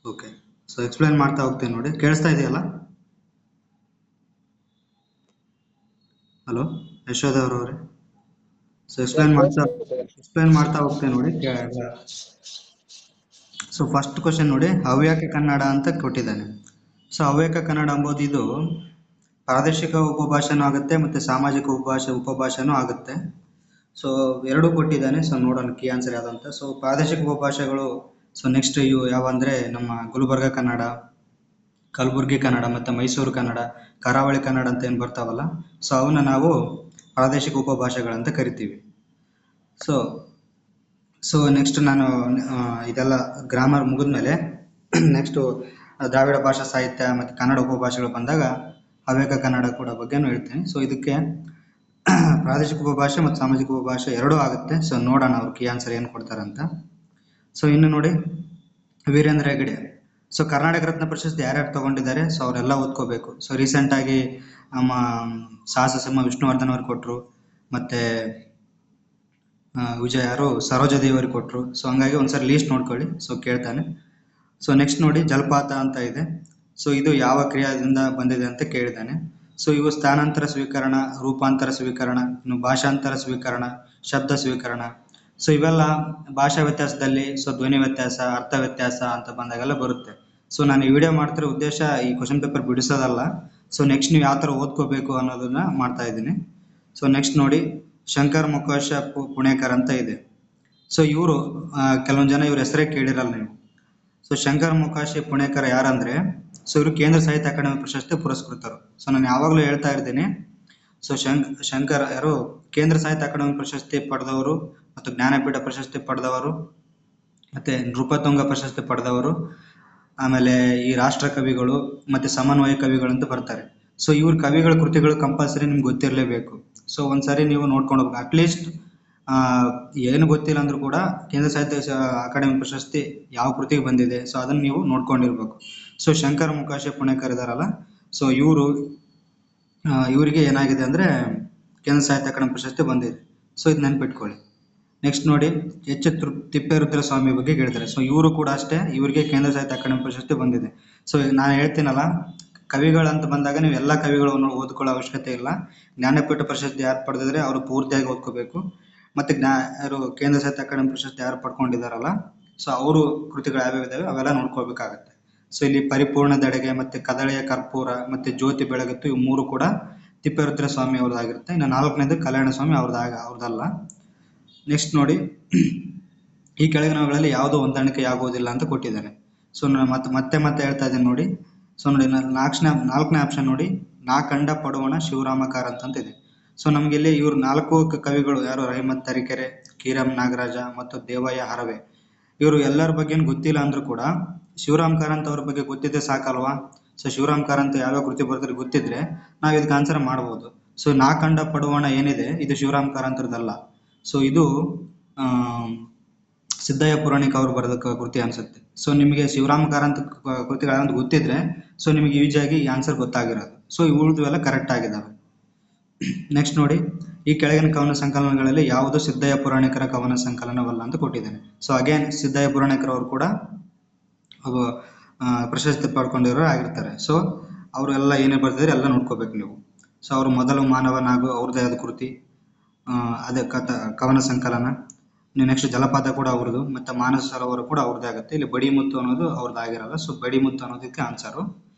Okay. So explain ಮಾಡ್ತಾ ಹೋಗ್ತೀನಿ ನೋಡಿ. ಕೇಳಿಸ್ತಾ ಇದೆಯಲ್ಲ? ಹಲೋ ಯಶೋಧ ಅವರವ್ರೆ. ಸೊ ಎಕ್ಸ್ಪ್ಲೈನ್ ಮಾಡ್ತಾ ಹೋಗ್ತೇನೆ ನೋಡಿ. ಸೊ ಫಸ್ಟ್ ಕ್ವಶನ್ ನೋಡಿ, ಹವ್ಯಕ ಕನ್ನಡ ಅಂತ ಕೊಟ್ಟಿದ್ದಾನೆ. ಸೊ ಹವ್ಯಕ ಕನ್ನಡ ಎಂಬುದು ಇದು ಪ್ರಾದೇಶಿಕ ಉಪಭಾಷೆನೂ ಆಗುತ್ತೆ ಮತ್ತು ಸಾಮಾಜಿಕ ಉಪಭಾಷೆನೂ ಆಗುತ್ತೆ. ಸೊ ಎರಡೂ ಕೊಟ್ಟಿದ್ದಾನೆ. ಸೊ ನೋಡೋಣ ಕೀ ಆನ್ಸರ್ ಯಾವುದಂತ. ಸೊ ಪ್ರಾದೇಶಿಕ ಉಪಭಾಷೆಗಳು, ಸೊ ನೆಕ್ಸ್ಟ್ ಇವು ಯಾವ ಅಂದರೆ ನಮ್ಮ ಗುಲ್ಬರ್ಗ ಕನ್ನಡ, ಕಲಬುರ್ಗಿ ಕನ್ನಡ ಮತ್ತು ಮೈಸೂರು ಕನ್ನಡ, ಕರಾವಳಿ ಕನ್ನಡ ಅಂತ ಏನು ಬರ್ತಾವಲ್ಲ, ಸೊ ಅವನ್ನ ನಾವು ಪ್ರಾದೇಶಿಕ ಉಪಭಾಷೆಗಳಂತ ಕರಿತೀವಿ. ಸೊ ನೆಕ್ಸ್ಟ್ ನಾನು ಇದೆಲ್ಲ ಗ್ರಾಮರ್ ಮುಗಿದ್ಮೇಲೆ ನೆಕ್ಸ್ಟು ದ್ರಾವಿಡ ಭಾಷಾ ಸಾಹಿತ್ಯ ಮತ್ತು ಕನ್ನಡ ಉಪಭಾಷೆಗಳು ಬಂದಾಗ ಹವ್ಯಕ ಕನ್ನಡ ಕೂಡ ಬಗ್ಗೆನೂ ಹೇಳ್ತೀನಿ. ಸೊ ಇದಕ್ಕೆ ಪ್ರಾದೇಶಿಕ ಉಪಭಾಷೆ ಮತ್ತು ಸಾಮಾಜಿಕ ಉಪಭಾಷೆ ಎರಡೂ ಆಗುತ್ತೆ. ಸೊ ನೋಡೋಣ ಅವ್ರು ಕೀ ಆನ್ಸರ್ ಏನು ಕೊಡ್ತಾರಂತ. ಸೊ ಇನ್ನು ನೋಡಿ, ವೀರೇಂದ್ರ ಹೆಗಡೆ. ಸೊ ಕರ್ನಾಟಕ ರತ್ನ ಪ್ರಶಸ್ತಿ ಯಾರ್ಯಾರು ತಗೊಂಡಿದ್ದಾರೆ, ಸೊ ಅವರೆಲ್ಲ ಓದ್ಕೋಬೇಕು. ಸೊ ರೀಸೆಂಟಾಗಿ ನಮ್ಮ ಸಾಹಸ ಸಿಂಹ ವಿಷ್ಣುವರ್ಧನ್ ಅವ್ರಿಗೆ ಕೊಟ್ಟರು, ಮತ್ತು ಸರೋಜಾದೇವಿ ಅವ್ರಿಗೆ ಕೊಟ್ಟರು. ಸೊ ಹಂಗಾಗಿ ಒಂದ್ಸರಿ ಲೀಸ್ಟ್ ನೋಡ್ಕೊಳ್ಳಿ. ಸೊ ಕೇಳ್ತಾನೆ. ಸೊ ನೆಕ್ಸ್ಟ್ ನೋಡಿ, ಜಲಪಾತ ಅಂತ ಇದೆ. ಸೊ ಇದು ಯಾವ ಕ್ರಿಯಾದಿಂದ ಬಂದಿದೆ ಅಂತ ಕೇಳಿದ್ದಾನೆ. ಸೊ ಇವು ಸ್ಥಾನಾಂತರ ಸ್ವೀಕರಣ, ರೂಪಾಂತರ ಸ್ವೀಕರಣ, ಇನ್ನು ಭಾಷಾಂತರ ಸ್ವೀಕರಣ, ಶಬ್ದ ಸ್ವೀಕರಣ. ಸೊ ಇವೆಲ್ಲ ಭಾಷಾ ವ್ಯತ್ಯಾಸದಲ್ಲಿ ಸೊ ಧ್ವನಿ ವ್ಯತ್ಯಾಸ, ಅರ್ಥ ವ್ಯತ್ಯಾಸ ಅಂತ ಬಂದಾಗೆಲ್ಲ ಬರುತ್ತೆ. ಸೊ ನಾನು ಈ ವಿಡಿಯೋ ಮಾಡ್ತಿರೋ ಉದ್ದೇಶ ಈ ಕ್ವಶನ್ ಪೇಪರ್ ಬಿಡಿಸೋದಲ್ಲ. ಸೊ ನೆಕ್ಸ್ಟ್ ನೀವು ಯಾವ ಥರ ಓದ್ಕೋಬೇಕು ಅನ್ನೋದನ್ನ ಮಾಡ್ತಾ ಇದ್ದೀನಿ. ಸೊ ನೆಕ್ಸ್ಟ್ ನೋಡಿ, ಶಂಕರ್ ಮೊಕಾಶ ಪುಣೇಕರ್ ಅಂತ ಇದೆ. ಸೊ ಇವರು ಕೆಲವೊಂದು ಜನ ಇವ್ರ ಹೆಸರೇ ಕೇಳಿರಲ್ಲ ನೀವು. ಸೊ ಶಂಕರ್ ಮೊಕಾಶಿ ಪುಣೇಕರ್ ಯಾರಂದ್ರೆ, ಸೊ ಇವರು ಕೇಂದ್ರ ಸಾಹಿತ್ಯ ಅಕಾಡೆಮಿ ಪ್ರಶಸ್ತಿ ಪುರಸ್ಕೃತರು. ಸೊ ನಾನು ಯಾವಾಗಲೂ ಹೇಳ್ತಾ ಇರ್ತೀನಿ, ಸೊ ಶಂಕರ್ ಯಾರು ಕೇಂದ್ರ ಸಾಹಿತ್ಯ ಅಕಾಡೆಮಿ ಪ್ರಶಸ್ತಿ ಪಡೆದವರು ಮತ್ತು ಜ್ಞಾನಪೀಠ ಪ್ರಶಸ್ತಿ ಪಡೆದವರು ಮತ್ತೆ ನೃಪತುಂಗ ಪ್ರಶಸ್ತಿ ಪಡೆದವರು, ಆಮೇಲೆ ಈ ರಾಷ್ಟ್ರ ಕವಿಗಳು ಮತ್ತೆ ಸಮನ್ವಯ ಕವಿಗಳು ಅಂತ ಬರ್ತಾರೆ. ಸೊ ಇವ್ರ ಕವಿಗಳ ಕೃತಿಗಳು ಕಂಪಲ್ಸರಿ ನಿಮ್ಗೆ ಗೊತ್ತಿರಲೇಬೇಕು. ಸೊ ಒಂದ್ಸರಿ ನೀವು ನೋಡ್ಕೊಂಡು ಹೋಗ್ಬೇಕು. ಅಟ್ಲೀಸ್ಟ್ ಏನು ಗೊತ್ತಿಲ್ಲ ಅಂದ್ರೂ ಕೂಡ ಕೇಂದ್ರ ಸಾಹಿತ್ಯ ಅಕಾಡೆಮಿ ಪ್ರಶಸ್ತಿ ಯಾವ ಕೃತಿಗೆ ಬಂದಿದೆ, ಸೊ ಅದನ್ನು ನೀವು ನೋಡ್ಕೊಂಡಿರ್ಬೇಕು. ಸೊ ಶಂಕರ ಮೊಕಾಶಿ ಪುಣೇಕರ್ ಇದಾರಲ್ಲ, ಸೊ ಇವರಿಗೆ ಏನಾಗಿದೆ ಅಂದರೆ ಕೇಂದ್ರ ಸಾಹಿತ್ಯ ಅಕಾಡೆಮಿ ಪ್ರಶಸ್ತಿ ಬಂದಿದೆ. ಸೊ ಇದು ನೆನ್ಪಿಟ್ಕೊಳ್ಳಿ. ನೆಕ್ಸ್ಟ್ ನೋಡಿ, ಎಚ್ ತಿಪ್ಪೇರುದ್ರ ಸ್ವಾಮಿ ಬಗ್ಗೆ ಕೇಳಿದ್ದಾರೆ. ಸೊ ಇವರು ಕೂಡ ಅಷ್ಟೇ, ಇವರಿಗೆ ಕೇಂದ್ರ ಸಾಹಿತ್ಯ ಅಕಾಡೆಮಿ ಪ್ರಶಸ್ತಿ ಬಂದಿದೆ. ಸೊ ನಾನು ಹೇಳ್ತೀನಲ್ಲ, ಕವಿಗಳಂತ ಬಂದಾಗ ನೀವು ಎಲ್ಲ ಕವಿಗಳನ್ನು ಓದ್ಕೊಳ್ಳೋ ಅವಶ್ಯಕತೆ ಇಲ್ಲ. ಜ್ಞಾನಪೀಠ ಪ್ರಶಸ್ತಿ ಯಾರು ಪಡೆದಿದ್ರೆ ಅವರು ಪೂರ್ತಿಯಾಗಿ ಓದ್ಕೋಬೇಕು. ಮತ್ತು ಯಾರು ಕೇಂದ್ರ ಸಾಹಿತ್ಯ ಅಕಾಡೆಮಿ ಪ್ರಶಸ್ತಿ ಯಾರು ಪಡ್ಕೊಂಡಿದ್ದಾರಲ್ಲ, ಸೊ ಅವರು ಕೃತಿಗಳು ಯಾವ್ಯಾವ ಇದಾವೆ ಅವೆಲ್ಲ ನೋಡ್ಕೋಬೇಕಾಗತ್ತೆ. ಸೊ ಇಲ್ಲಿ ಪರಿಪೂರ್ಣದೆಡೆಗೆ ಮತ್ತು ಕದಳೆಯ ಕರ್ಪೂರ ಮತ್ತು ಜ್ಯೋತಿ ಬೆಳಗಿತ್ತು, ಇವು ಮೂರು ಕೂಡ ತಿಪ್ಪೇರುದ್ರ ಸ್ವಾಮಿ ಅವ್ರದ್ದಾಗಿರುತ್ತೆ. ಇನ್ನು ನಾಲ್ಕನೇದು ಕಲ್ಯಾಣ ಸ್ವಾಮಿ ಅವ್ರದ್ದಲ್ಲ. ನೆಕ್ಸ್ಟ್ ನೋಡಿ, ಈ ಕೆಳಗಿನವುಗಳಲ್ಲಿ ಯಾವುದೋ ಹೊಂದಾಣಿಕೆ ಆಗುವುದಿಲ್ಲ ಅಂತ ಕೊಟ್ಟಿದ್ದಾನೆ. ಸೊ ನಾನು ಮತ್ತೆ ಹೇಳ್ತಾ ಇದ್ದೀನಿ ನೋಡಿ. ಸೊ ನೋಡಿ, ನಾಲ್ಕನೇ ಆಪ್ಷನ್ ನೋಡಿ, ನಾ ಕಂಡ ಪಡುವಣ ಶಿವರಾಮ ಕಾರಂತ ಅಂತ ಇದೆ. ಸೊ ನಮ್ಗೆ ಇಲ್ಲಿ ಇವ್ರು 4 ಕವಿಗಳು ಯಾರು, ರಹಿಮತ್ ತರೀಕೆರೆ, ಕೀರಂ ನಾಗರಾಜ ಮತ್ತು ದೇವಯ್ಯ ಹರವೆ. ಇವರು ಎಲ್ಲರ ಬಗ್ಗೆ ಗೊತ್ತಿಲ್ಲ ಅಂದ್ರೂ ಕೂಡ ಶಿವರಾಮ್ ಕಾರಂತ್ ಅವ್ರ ಬಗ್ಗೆ ಗೊತ್ತಿದ್ದೆ ಸಾಕಲ್ವಾ. ಸೊ ಶಿವರಾಮ್ ಕಾರಂತ್ ಯಾವ್ಯಾವ ಕೃತಿ ಬರ್ತಾರೆ ಗೊತ್ತಿದ್ರೆ ನಾವು ಇದಕ್ಕೆ ಆನ್ಸರ್ ಮಾಡ್ಬೋದು. ಸೊ ನಾ ಕಂಡ ಪಡುವಣ ಏನಿದೆ, ಇದು ಶಿವರಾಮ್ ಕಾರಂತರದಲ್ಲ. ಸೊ ಇದು ಸಿದ್ದಯ್ಯ ಪುರಾಣಿಕ ಅವರು ಬರೆದ ಕೃತಿ ಅನ್ಸುತ್ತೆ. ಸೊ ನಿಮಗೆ ಶಿವರಾಮ್ ಕಾರಂತ್ ಕೃತಿಗಳಂತ ಗೊತ್ತಿದ್ರೆ ಸೊ ನಿಮಗೆ ಈಸಿಯಾಗಿ ಈ ಆನ್ಸರ್ ಗೊತ್ತಾಗಿರೋದು. ಸೊ ಉಳಿದುವೆಲ್ಲ ಕರೆಕ್ಟ್ ಆಗಿದ್ದಾವೆ. ನೆಕ್ಸ್ಟ್ ನೋಡಿ, ಈ ಕೆಳಗಿನ ಕವನ ಸಂಕಲನಗಳಲ್ಲಿ ಯಾವುದು ಸಿದ್ದಯ್ಯ ಪುರಾಣಿಕರ ಕವನ ಸಂಕಲನವಲ್ಲ ಅಂತ ಕೊಟ್ಟಿದ್ದೇನೆ. ಸೊ ಅಗೇನ್ ಸಿದ್ದಯ್ಯ ಪುರಾಣಿಕರವರು ಕೂಡ ಪ್ರಶಸ್ತಿ ಪಡ್ಕೊಂಡಿರೋ ಆಗಿರ್ತಾರೆ. ಸೊ ಅವರೆಲ್ಲ ಏನೇ ಬರ್ತಿದ್ರೆ ಎಲ್ಲ ನೋಡ್ಕೋಬೇಕು ನೀವು. ಸೊ ಅವರು ಮೊದಲು ಮಾನವನಾಗು ಅವ್ರದ್ದೇ ಆದ ಕೃತಿ, ಅದೇ ಕವನ ಸಂಕಲನ. ನೆಕ್ಸ್ಟ್ ಜಲಪಾತ ಕೂಡ ಅವ್ರದ್ದು, ಮತ್ತು ಮಾನಸ ಸರೋವರ ಕೂಡ ಅವ್ರದ್ದೇ ಆಗುತ್ತೆ. ಇಲ್ಲಿ ಬಡಿಮುತ್ತು ಅನ್ನೋದು ಅವ್ರದ್ದು ಆಗಿರಲ್ಲ. ಸೊ ಬಡಿಮುತ್ತು ಅನ್ನೋದಕ್ಕೆ ಆನ್ಸರು.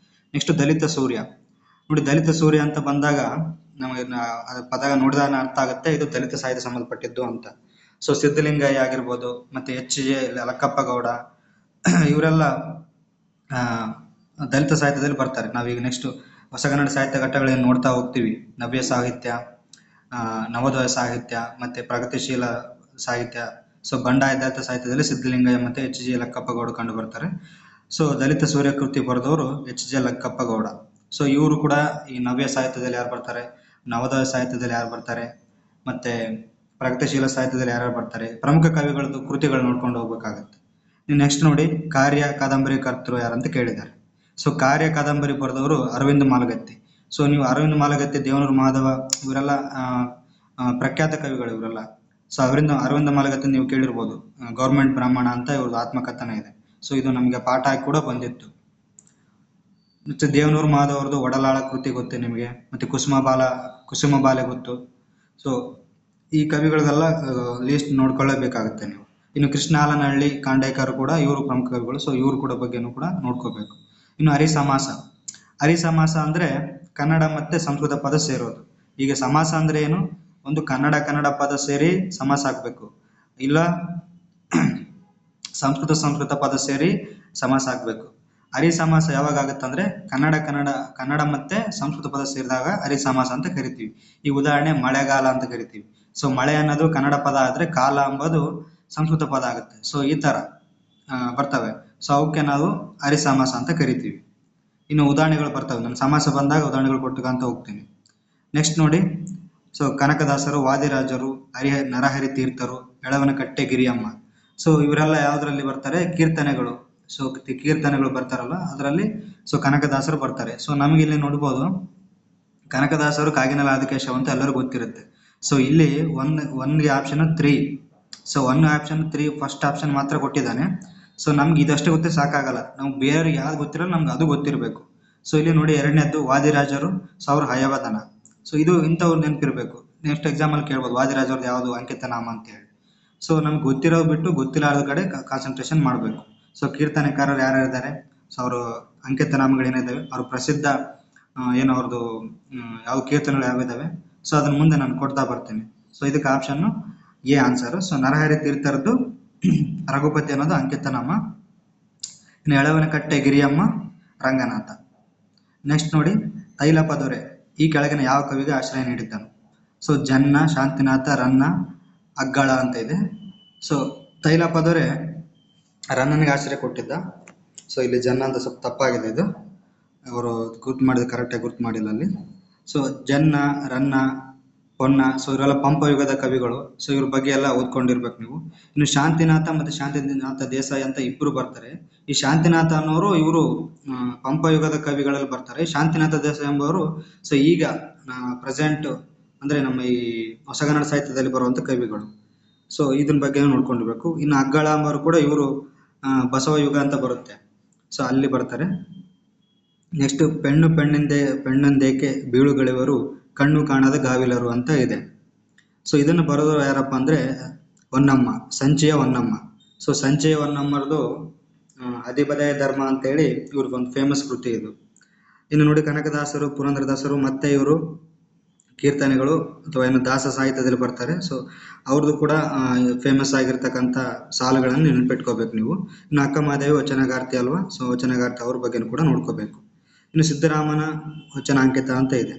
ನೆಕ್ಸ್ಟ್ ದಲಿತ ಸೂರ್ಯ ನೋಡಿ. ದಲಿತ ಸೂರ್ಯ ಅಂತ ಬಂದಾಗ ನಮಗೆ ಪದ ನೋಡಿದಾಗ ಅರ್ಥ ಆಗುತ್ತೆ ಇದು ದಲಿತ ಸಾಹಿತ್ಯ ಸಂಬಂಧಪಟ್ಟಿದ್ದು ಅಂತ. ಸೊ ಸಿದ್ಧಲಿಂಗಯ್ಯ ಆಗಿರ್ಬೋದು, ಮತ್ತೆ H.J. ಲಕ್ಕಪ್ಪ ಗೌಡ, ಇವರೆಲ್ಲ ದಲಿತ ಸಾಹಿತ್ಯದಲ್ಲಿ ಬರ್ತಾರೆ. ನಾವೀಗ ನೆಕ್ಸ್ಟ್ ಹೊಸಗನ್ನಡ ಸಾಹಿತ್ಯ ಘಟ್ಟಗಳನ್ನು ನೋಡ್ತಾ ಹೋಗ್ತೀವಿ. ನವ್ಯ ಸಾಹಿತ್ಯ, ನವೋದಯ ಸಾಹಿತ್ಯ ಮತ್ತೆ ಪ್ರಗತಿಶೀಲ ಸಾಹಿತ್ಯ. ಸೊ ಬಂಡಾಯ ದಲಿತ ಸಾಹಿತ್ಯದಲ್ಲಿ ಸಿದ್ಧಲಿಂಗಯ್ಯ ಮತ್ತೆ H.J. ಲಕ್ಕಪ್ಪ ಗೌಡ ಕಂಡು ಬರ್ತಾರೆ. ಸೊ ದಲಿತ ಸೂರ್ಯ ಕೃತಿ ಬರೆದವರು H.J. ಲಕ್ಕಪ್ಪ ಗೌಡ. ಸೊ ಇವರು ಕೂಡ ಈ ನವ್ಯ ಸಾಹಿತ್ಯದಲ್ಲಿ ಯಾರು ಬರ್ತಾರೆ, ನವೋದಯ ಸಾಹಿತ್ಯದಲ್ಲಿ ಯಾರು ಬರ್ತಾರೆ, ಮತ್ತೆ ಪ್ರಗತಿಶೀಲ ಸಾಹಿತ್ಯದಲ್ಲಿ ಯಾರು ಬರ್ತಾರೆ, ಪ್ರಮುಖ ಕವಿಗಳದ್ದು ಕೃತಿಗಳು ನೋಡ್ಕೊಂಡು ಹೋಗ್ಬೇಕಾಗತ್ತೆ. ನೀವು ನೆಕ್ಸ್ಟ್ ನೋಡಿ, ಕಾರ್ಯ ಕಾದಂಬರಿ ಕರ್ತೃ ಯಾರಂತ ಕೇಳಿದ್ದಾರೆ. ಸೊ ಕಾರ್ಯ ಕಾದಂಬರಿ ಬರೆದವರು ಅರವಿಂದ ಮಾಲಗತ್ತಿ. ಸೊ ನೀವು ಅರವಿಂದ ಮಾಲಗತ್ತಿ, ದೇವನೂರು ಮಾಧವ ಇವರೆಲ್ಲ ಪ್ರಖ್ಯಾತ ಕವಿಗಳು ಇವರೆಲ್ಲ. ಸೊ ಅರವಿಂದ ಮಾಲಗತ್ತಿ ನೀವು ಕೇಳಿರ್ಬೋದು. ಗೌರ್ಮೆಂಟ್ ಬ್ರಾಹ್ಮಣ ಅಂತ ಇವ್ರದ್ದು ಆತ್ಮಕಥನ ಇದೆ. ಸೊ ಇದು ನಮಗೆ ಪಾಠ ಆಗಿ ಕೂಡ ಬಂದಿತ್ತು. ಮತ್ತು ದೇವನೂರು ಮಾಧವರದು ಒಡಲಾಳ ಕೃತಿ ಗೊತ್ತು ನಿಮಗೆ, ಮತ್ತು ಕುಸುಮ ಬಾಲೆ ಗೊತ್ತು. ಸೊ ಈ ಕವಿಗಳದೆಲ್ಲ ಲೀಸ್ಟ್ ನೋಡ್ಕೊಳ್ಳೇಬೇಕಾಗುತ್ತೆ ನೀವು. ಇನ್ನು ಕೃಷ್ಣ ಹಾಲನಹಳ್ಳಿ, ಖಾಂಡೇಕರ್ ಕೂಡ ಇವರು ಪ್ರಮುಖ ಕವಿಗಳು. ಸೊ ಇವ್ರ ಕೂಡ ಬಗ್ಗೆನೂ ಕೂಡ ನೋಡ್ಕೋಬೇಕು. ಇನ್ನು ಹರಿಸಮಾಸ ಅಂದರೆ ಕನ್ನಡ ಮತ್ತು ಸಂಸ್ಕೃತ ಪದ ಸೇರೋದು. ಈಗ ಸಮಾಸ ಅಂದರೆ ಏನು, ಒಂದು ಕನ್ನಡ ಪದ ಸೇರಿ ಸಮಾಸ ಹಾಕಬೇಕು, ಇಲ್ಲ ಸಂಸ್ಕೃತ ಪದ ಸೇರಿ ಸಮಾಸ ಹಾಕಬೇಕು. ಹರಿಸಮಾಸ ಯಾವಾಗ ಆಗುತ್ತೆ ಅಂದರೆ ಕನ್ನಡ ಮತ್ತೆ ಸಂಸ್ಕೃತ ಪದ ಸೇರಿದಾಗ ಹರಿಸಮಾಸ ಅಂತ ಕರಿತೀವಿ. ಈ ಉದಾಹರಣೆ ಮಳೆಗಾಲ ಅಂತ ಕರಿತೀವಿ. ಸೊ ಮಳೆ ಅನ್ನೋದು ಕನ್ನಡ ಪದ ಆದರೆ ಕಾಲ ಎಂಬುದು ಸಂಸ್ಕೃತ ಪದ ಆಗುತ್ತೆ. ಸೊ ಈ ಥರ ಬರ್ತವೆ. ಸೊ ಅವಕ್ಕೆ ನಾವು ಹರಿಸಮಾಸ ಅಂತ ಕರಿತೀವಿ. ಇನ್ನು ಉದಾಹರಣೆಗಳು ಬರ್ತವೆ, ನಾನು ಸಮಾಸ ಬಂದಾಗ ಉದಾಹರಣೆಗಳು ಕೊಟ್ಟುಕೊಂತ ಹೋಗ್ತೀನಿ. ನೆಕ್ಸ್ಟ್ ನೋಡಿ, ಸೊ ಕನಕದಾಸರು, ವಾದಿರಾಜರು, ನರಹರಿ ತೀರ್ಥರು, ಎಳವನಕಟ್ಟೆ ಗಿರಿಯಮ್ಮ. ಸೊ ಇವರೆಲ್ಲ ಯಾವುದರಲ್ಲಿ ಬರ್ತಾರೆ, ಕೀರ್ತನೆಗಳು. ಸೊ ಕೀರ್ತನೆಗಳು ಬರ್ತಾರಲ್ಲ ಅದರಲ್ಲಿ ಸೊ ಕನಕದಾಸರು ಬರ್ತಾರೆ. ಸೊ ನಮಗೆ ಇಲ್ಲಿ ನೋಡ್ಬೋದು, ಕನಕದಾಸರು ಕಾಗಿನೆಲ ಆದಿಕೇಶವ ಅಂತ ಎಲ್ಲರಿಗೂ ಗೊತ್ತಿರುತ್ತೆ. ಸೊ ಇಲ್ಲಿ ಒನ್ಗೆ option 3. So 1 option 3 first option ಮಾತ್ರ ಕೊಟ್ಟಿದ್ದಾನೆ. ಸೊ ನಮ್ಗೆ ಇದಷ್ಟೇ ಗೊತ್ತೇ ಸಾಕಾಗಲ್ಲ, ನಮ್ಗೆ ಬೇರೆ ಯಾವ್ದು ಗೊತ್ತಿರಲ್ಲ, ನಮ್ಗೆ ಅದು ಗೊತ್ತಿರಬೇಕು. ಸೊ ಇಲ್ಲಿ ನೋಡಿ, ಎರಡನೇದ್ದು ವಾದಿರಾಜರು, ಅವ್ರ ಹಯವದನ. ಸೊ ಇದು ಇಂಥವ್ರು ನೆನಪಿರ್ಬೇಕು. ನೆಕ್ಸ್ಟ್ ಎಕ್ಸಾಮಲ್ಲಿ ಕೇಳ್ಬೋದು ವಾದಿರಾಜವ್ರದ್ದು ಯಾವುದು ಅಂಕಿತನಾಮ ಅಂತ ಹೇಳಿ. ಸೊ ನಮ್ಗೆ ಗೊತ್ತಿರೋದು ಬಿಟ್ಟು ಗೊತ್ತಿಲ್ಲದ ಕಡೆ ಕಾನ್ಸಂಟ್ರೇಷನ್ ಮಾಡಬೇಕು. ಸೊ ಕೀರ್ತನೆಕಾರರು ಯಾರ್ಯಾರಿದ್ದಾರೆ, ಸೊ ಅವರು ಅಂಕಿತನಾಮಗಳೇನಿದ್ದಾವೆ, ಅವ್ರ ಪ್ರಸಿದ್ಧ ಏನು ಅವ್ರದ್ದು ಯಾವ ಕೀರ್ತನೆಗಳು ಯಾವಿದ್ದಾವೆ, ಸೊ ಅದನ್ನ ಮುಂದೆ ನಾನು ಕೊಡ್ತಾ ಬರ್ತೀನಿ. ಸೊ ಇದಕ್ಕೆ option A answer. So Narahari ತೀರ್ಥರದ್ದು ರಘುಪತಿ ಅನ್ನೋದು ಅಂಕಿತನಾಮ. ಇನ್ನು ಎಳವನಕಟ್ಟೆ ಗಿರಿಯಮ್ಮ ರಂಗನಾಥ. ನೆಕ್ಸ್ಟ್ ನೋಡಿ, ತೈಲಪ ದೊರೆ ಈ ಕೆಳಗಿನ ಯಾವ ಕವಿಗೆ ಆಶ್ರಯ ನೀಡಿದ್ದನು. ಸೊ ಜನ್ನ, ಶಾಂತಿನಾಥ, ರನ್ನ, ಅಗ್ಗಳ ಅಂತ ಇದೆ. ಸೊ ತೈಲಪ ದೊರೆ ರನ್ನನಿಗೆ ಆಶ್ರಯ ಕೊಟ್ಟಿದ್ದ. ಸೊ ಇಲ್ಲಿ ಜನ್ನ ಅಂತ ಸ್ವಲ್ಪ ತಪ್ಪಾಗಿದೆ, ಇದು ಅವರು ಗುರ್ತು ಮಾಡಿದ ಕರೆಕ್ಟಾಗಿ ಗುರ್ತು ಮಾಡಿಲ್ಲ ಅಲ್ಲಿ. ಸೊ ಜನ್ನ, ರನ್ನ, ಹೊನ್ನ, ಸೊ ಇವರೆಲ್ಲ ಪಂಪ ಯುಗದ ಕವಿಗಳು. ಸೊ ಇವ್ರ ಬಗ್ಗೆ ಎಲ್ಲ ಓದ್ಕೊಂಡಿರ್ಬೇಕು ನೀವು. ಇನ್ನು ಶಾಂತಿನಾಥ ಮತ್ತು ಶಾಂತಿನಾಥ ದೇಸಾಯಿ ಅಂತ ಇಬ್ಬರು ಬರ್ತಾರೆ. ಈ ಶಾಂತಿನಾಥ ಅನ್ನೋರು ಇವರು ಪಂಪ ಯುಗದ ಕವಿಗಳಲ್ಲಿ ಬರ್ತಾರೆ. ಶಾಂತಿನಾಥ ದೇಸಾಯಿ ಎಂಬವರು ಸೊ ಈಗ ಪ್ರೆಸೆಂಟ್ ಅಂದರೆ ನಮ್ಮ ಈ ಹೊಸಗನ್ನಡ ಸಾಹಿತ್ಯದಲ್ಲಿ ಬರುವಂಥ ಕವಿಗಳು. ಸೊ ಇದನ್ನ ಬಗ್ಗೆ ನೋಡ್ಕೊಂಡಿರ್ಬೇಕು. ಇನ್ನು ಅಗ್ಗಳ ಎಂಬವರು ಕೂಡ ಇವರು ಬಸವ ಯುಗ ಅಂತ ಬರುತ್ತೆ, ಸೊ ಅಲ್ಲಿ ಬರ್ತಾರೆ. ನೆಕ್ಸ್ಟ್ ಪೆಣ್ಣಂದೇಕೆ ಬೀಳುಗಳಿವರು, ಕಣ್ಣು ಕಾಣದ ಗಾವಿಲರು ಅಂತ ಇದೆ. ಸೊ ಇದನ್ನು ಬರೋದು ಯಾರಪ್ಪ ಅಂದರೆ ಹೊನ್ನಮ್ಮ, ಸಂಚೆಯ ಹೊನ್ನಮ್ಮ. ಸೊ ಸಂಚೆಯ ಹೊನ್ನಮ್ಮರದು ಅಧಿಪದಯ ಧರ್ಮ ಅಂತೇಳಿ ಇವ್ರಿಗೊಂದು ಫೇಮಸ್ ಕೃತಿ ಇದು. ಇನ್ನು ನೋಡಿ, ಕನಕದಾಸರು, ಪುರಂದರದಾಸರು ಮತ್ತೆ ಇವರು ಕೀರ್ತನೆಗಳು ಅಥವಾ ಏನು ದಾಸ ಸಾಹಿತ್ಯದಲ್ಲಿ ಬರ್ತಾರೆ. ಸೊ ಅವ್ರದ್ದು ಕೂಡ ಫೇಮಸ್ ಆಗಿರ್ತಕ್ಕಂಥ ಸಾಲುಗಳನ್ನು ನೆನಪಿಟ್ಕೋಬೇಕು ನೀವು. ಇನ್ನು ಅಕ್ಕಮಹಾದೇವಿ ವಚನಗಾರ್ತಿ ಅಲ್ವಾ, ಸೊ ವಚನಗಾರ್ತಿ ಅವ್ರ ಬಗ್ಗೆನೂ ಕೂಡ ನೋಡ್ಕೋಬೇಕು. ಇನ್ನು ಸಿದ್ದರಾಮನ ವಚನಾಂಕಿತ ಅಂತ ಇದೆ.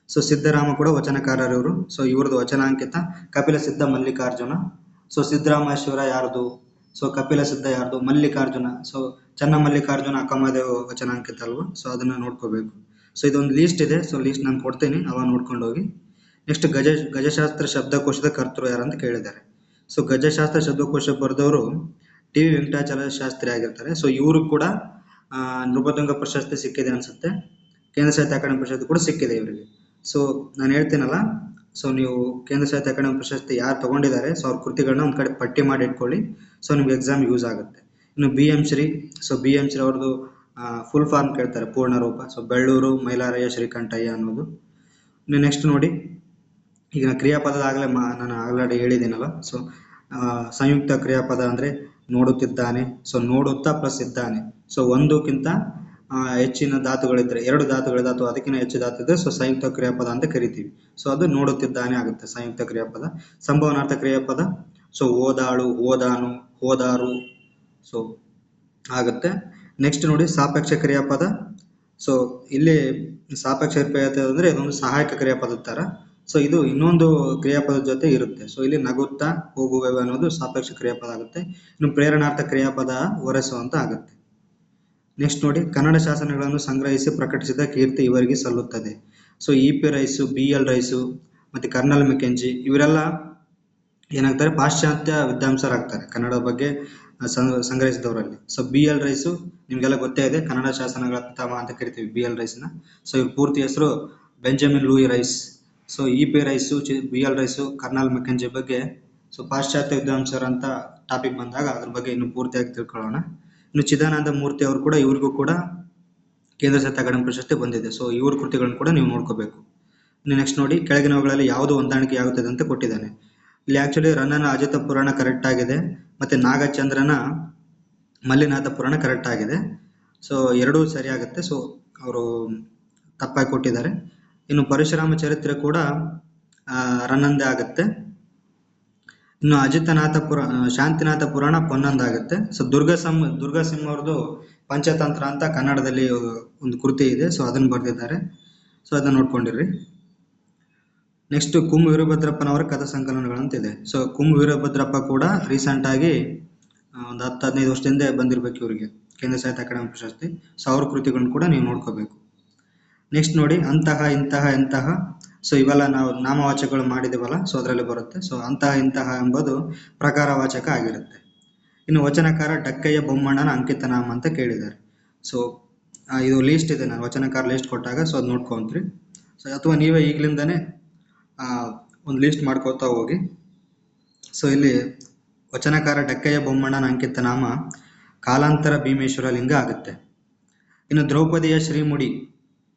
ಸೊ ಸಿದ್ದರಾಮ ಕೂಡ ವಚನಕಾರರು ಇವರು. ಸೊ ಇವ್ರದ್ದು ವಚನಾಂಕಿತ ಕಪಿಲ ಸಿದ್ಧ ಮಲ್ಲಿಕಾರ್ಜುನ. ಸೊ ಸಿದ್ದರಾಮೇಶ್ವರ ಯಾರ್ದು, ಸೊ ಕಪಿಲ ಸಿದ್ಧ ಯಾರ್ದು, ಮಲ್ಲಿಕಾರ್ಜುನ. ಸೊ ಚನ್ನ ಮಲ್ಲಿಕಾರ್ಜುನ ಅಕ್ಕಮಹಾದೇವ ವಚನಾಂಕಿತ ಅಲ್ವಾ, ಸೊ ಅದನ್ನ ನೋಡ್ಕೋಬೇಕು. ಸೊ ಇದೊಂದು ಲೀಸ್ಟ್ ಇದೆ, ಸೊ ಲೀಸ್ಟ್ ನಾನು ಕೊಡ್ತೀನಿ, ಅವ ನೋಡ್ಕೊಂಡು ಹೋಗಿ. ನೆಕ್ಸ್ಟ್ ಗಜಶಾಸ್ತ್ರ ಶಬ್ದಕೋಶದ ಕರ್ತೃ ಯಾರಂತ ಕೇಳಿದ್ದಾರೆ. ಸೊ ಗಜಶಾಸ್ತ್ರ ಶಬ್ದಕೋಶ ಬರೆದವರು ಟಿ ವಿ ವೆಂಕಟಾಚಲ ಶಾಸ್ತ್ರಿ ಆಗಿರ್ತಾರೆ. ಸೊ ಇವರು ಕೂಡ ನೃಪತುಂಗ ಪ್ರಶಸ್ತಿ ಸಿಕ್ಕಿದೆ ಅನ್ಸುತ್ತೆ, ಕೇಂದ್ರ ಸಾಹಿತ್ಯ ಅಕಾಡೆಮಿ ಪ್ರಶಸ್ತಿ ಕೂಡ ಸಿಕ್ಕಿದೆ ಇವರಿಗೆ. ಸೊ ನಾನು ಹೇಳ್ತೀನಲ್ಲ, ಸೊ ನೀವು ಕೇಂದ್ರ ಸಾಹಿತ್ಯ ಅಕಾಡೆಮಿ ಪ್ರಶಸ್ತಿ ಯಾರು ತಗೊಂಡಿದ್ದಾರೆ, ಸೊ ಅವ್ರ ಕೃತಿಗಳನ್ನ ಒಂದು ಕಡೆ ಪಟ್ಟಿ ಮಾಡಿ ಇಟ್ಕೊಳ್ಳಿ. ಸೊ ನಿಮ್ಗೆ ಎಕ್ಸಾಮ್ ಯೂಸ್ ಆಗುತ್ತೆ. ಇನ್ನು B M Shri, so B M Shri ಅವ್ರದ್ದು ಫುಲ್ ಫಾರ್ಮ್ ಕೇಳ್ತಾರೆ, ಪೂರ್ಣ ರೂಪ. ಸೊ ಬೆಳ್ಳೂರು ಮೈಲಾರಯ್ಯ ಶ್ರೀಕಂಠಯ್ಯ ಅನ್ನೋದು. ಇನ್ನು ನೆಕ್ಸ್ಟ್ ನೋಡಿ, ಈಗ ಕ್ರಿಯಾಪದದ ನಾನು ಆಲ್ರೆಡಿ ಹೇಳಿದ್ದೀನಲ್ಲ. ಸೊ ಸಂಯುಕ್ತ ಕ್ರಿಯಾಪದ ಅಂದರೆ ನೋಡುತ್ತಿದ್ದಾನೆ. ಸೊ ನೋಡುತ್ತಾ ಪ್ಲಸ್ ಇದ್ದಾನೆ. ಸೊ ಒಂದಕ್ಕಿಂತ ಹೆಚ್ಚಿನ ಧಾತುಗಳಿದ್ರೆ, 2 ಧಾತುಗಳಿದೆ ಅಥವಾ ಅದಕ್ಕಿಂತ ಹೆಚ್ಚು ಧಾತು ಇದ್ರೆ ಸೊ ಸಂಯುಕ್ತ ಕ್ರಿಯಾಪದ ಅಂತ ಕರಿತೀವಿ. ಸೊ ಅದು ನೋಡುತ್ತಿದ್ದಾನೆ ಆಗುತ್ತೆ ಸಂಯುಕ್ತ ಕ್ರಿಯಾಪದ. ಸಂಭವನಾರ್ಥ ಕ್ರಿಯಾಪದ ಸೊ ಓದಾಳು, ಓದಾನು, ಓದಾರು ಸೊ ಆಗುತ್ತೆ. ನೆಕ್ಸ್ಟ್ ನೋಡಿ, ಸಾಪೇಕ್ಷ ಕ್ರಿಯಾಪದ. ಸೊ ಇಲ್ಲಿ ಸಾಪೇಕ್ಷ ಕ್ರಿಯಾಪದ ಅಂದರೆ ಇದೊಂದು ಸಹಾಯಕ ಕ್ರಿಯಾಪದ ಥರ. ಸೊ ಇದು ಇನ್ನೊಂದು ಕ್ರಿಯಾಪದದ ಜೊತೆ ಇರುತ್ತೆ. ಸೊ ಇಲ್ಲಿ ನಗುತ್ತಾ, ಹೋಗುವೆವು ಅನ್ನೋದು ಸಾಪೇಕ್ಷ ಕ್ರಿಯಾಪದ ಆಗುತ್ತೆ. ಇನ್ನು ಪ್ರೇರಣಾರ್ಥ ಕ್ರಿಯಾಪದ ಒರೆಸು ಅಂತ ಆಗುತ್ತೆ. ನೆಕ್ಸ್ಟ್ ನೋಡಿ, ಕನ್ನಡ ಶಾಸನಗಳನ್ನು ಸಂಗ್ರಹಿಸಿ ಪ್ರಕಟಿಸಿದ ಕೀರ್ತಿ ಇವರಿಗೆ ಸಲ್ಲುತ್ತದೆ. So E P Rice, B L rice ಮತ್ತು ಕರ್ನಲ್ ಮೆಕೆಂಜಿ ಇವರೆಲ್ಲ ಏನಾಗ್ತಾರೆ, ಪಾಶ್ಚಾತ್ಯ ವಿದ್ವಾಂಸರಾಗ್ತಾರೆ ಕನ್ನಡ ಬಗ್ಗೆ ಸಂಗ್ರಹಿಸಿದವರಲ್ಲಿ. ಸೊ ಬಿ ಎಲ್ ರೈಸು ನಿಮಗೆಲ್ಲ ಗೊತ್ತೇ ಇದೆ, ಕನ್ನಡ ಶಾಸನಗಳ ಪಿತಾಮಹ ಅಂತ ಕರಿತೀವಿ ಬಿ ಎಲ್ ರೈಸ್ನ. ಸೊ ಇವ್ರ ಪೂರ್ತಿ ಹೆಸರು Benjamin Lewis Rice. So E P Rice, B L Rice, Colonel Mackenzie ಬಗ್ಗೆ ಸೊ ಪಾಶ್ಚಾತ್ಯ ವಿದ್ವಾಂಸರಂತ ಟಾಪಿಕ್ ಬಂದಾಗ ಅದ್ರ ಬಗ್ಗೆ ಇನ್ನು ಪೂರ್ತಿಯಾಗಿ ತಿಳ್ಕೊಳ್ಳೋಣ. ಇನ್ನು ಚಿದಾನಂದ ಮೂರ್ತಿ ಅವರು ಕೂಡ ಇವ್ರಿಗೂ ಕೂಡ ಕೇಂದ್ರ ಸಾಹಿತ್ಯ ಅಕಾಡೆಮಿ ಪ್ರಶಸ್ತಿ ಬಂದಿದೆ. ಸೊ ಇವ್ರ ಕೃತಿಗಳನ್ನು ಕೂಡ ನೀವು ನೋಡ್ಕೋಬೇಕು. ಇನ್ನು ನೆಕ್ಸ್ಟ್ ನೋಡಿ, ಕೆಳಗಿನವುಗಳಲ್ಲಿ ಯಾವುದು ಹೊಂದಾಣಿಕೆ ಆಗುತ್ತದೆ ಅಂತ ಕೊಟ್ಟಿದ್ದಾನೆ. ಇಲ್ಲಿ ಆಕ್ಚುಲಿ ರನ್ನನ ಅಜಿತ ಪುರಾಣ ಕರೆಕ್ಟ್ ಆಗಿದೆ, ಮತ್ತೆ ನಾಗಚಂದ್ರನ ಮಲ್ಲಿನಾಥ ಪುರಾಣ ಕರೆಕ್ಟ್ ಆಗಿದೆ. ಸೊ ಎರಡೂ ಸರಿಯಾಗುತ್ತೆ. ಸೊ ಅವರು ತಪ್ಪಾಗಿ ಕೊಟ್ಟಿದ್ದಾರೆ. ಇನ್ನು ಪರಶುರಾಮ ಚರಿತ್ರೆ ಕೂಡ ರನ್ನಂದೇ ಆಗುತ್ತೆ. ಇನ್ನು ಶಾಂತಿನಾಥ ಪುರಾಣ ಪೊನ್ನಂದಾಗುತ್ತೆ. ಸೊ ದುರ್ಗಾಸಿಂಹ ಅವ್ರದ್ದು ಪಂಚತಂತ್ರ ಅಂತ ಕನ್ನಡದಲ್ಲಿ ಒಂದು ಕೃತಿ ಇದೆ. ಸೊ ಅದನ್ನು ಬರೆದಿದ್ದಾರೆ. ಸೊ ಅದನ್ನ ನೋಡ್ಕೊಂಡಿರ್ರಿ. ನೆಕ್ಸ್ಟ್ ಕುಂ ವೀರಭದ್ರಪ್ಪನವರ ಕಥಾ ಸಂಕಲನಗಳಂತಿದೆ. ಸೊ ಕುಂ ವೀರಭದ್ರಪ್ಪ ಕೂಡ ರೀಸೆಂಟ್ ಆಗಿ ಒಂದು 10-15 ವರ್ಷದಿಂದ ಬಂದಿರ್ಬೇಕು ಇವರಿಗೆ ಕೇಂದ್ರ ಸಾಹಿತ್ಯ ಅಕಾಡೆಮಿ ಪ್ರಶಸ್ತಿ. ಸೊ ಅವ್ರ ಕೃತಿಗಳನ್ನು ಕೂಡ ನೀವು ನೋಡ್ಕೋಬೇಕು. ನೆಕ್ಸ್ಟ್ ನೋಡಿ, ಅಂತಹ ಇಂತಹ ಎಂತಹ. ಸೊ ಇವೆಲ್ಲ ನಾವು ನಾಮವಾಚಕಗಳು ಮಾಡಿದೀವಲ್ಲ, ಸೊ ಅದರಲ್ಲಿ ಬರುತ್ತೆ. ಸೊ ಅಂತಹ ಇಂತಹ ಎಂಬುದು ಪ್ರಕಾರವಾಚಕ ಆಗಿರುತ್ತೆ. ಇನ್ನು ವಚನಕಾರ ಡಕ್ಕಯ್ಯ ಬೊಮ್ಮಣ್ಣನ ಅಂಕಿತ ನಾಮ ಅಂತ ಕೇಳಿದ್ದಾರೆ. ಸೊ ಇದು ಲೀಸ್ಟ್ ಇದೆ, ನಾನು ವಚನಕಾರ ಲಿಸ್ಟ್ ಕೊಟ್ಟಾಗ. ಸೊ ಅದು ನೋಡ್ಕೊಂತ್ರಿ. ಸೊ ಅಥವಾ ನೀವೇ ಈಗಲಿಂದನೇ ಒಂದು ಲೀಸ್ಟ್ ಮಾಡ್ಕೋತಾ ಹೋಗಿ. ಸೊ ಇಲ್ಲಿ ವಚನಕಾರ ಡಕ್ಕಯ್ಯ ಬೊಮ್ಮಣ್ಣನ ಅಂಕಿತ ನಾಮ ಕಾಲಾಂತರ ಭೀಮೇಶ್ವರ ಲಿಂಗ ಆಗುತ್ತೆ. ಇನ್ನು ದ್ರೌಪದಿಯ ಶ್ರೀಮುಡಿ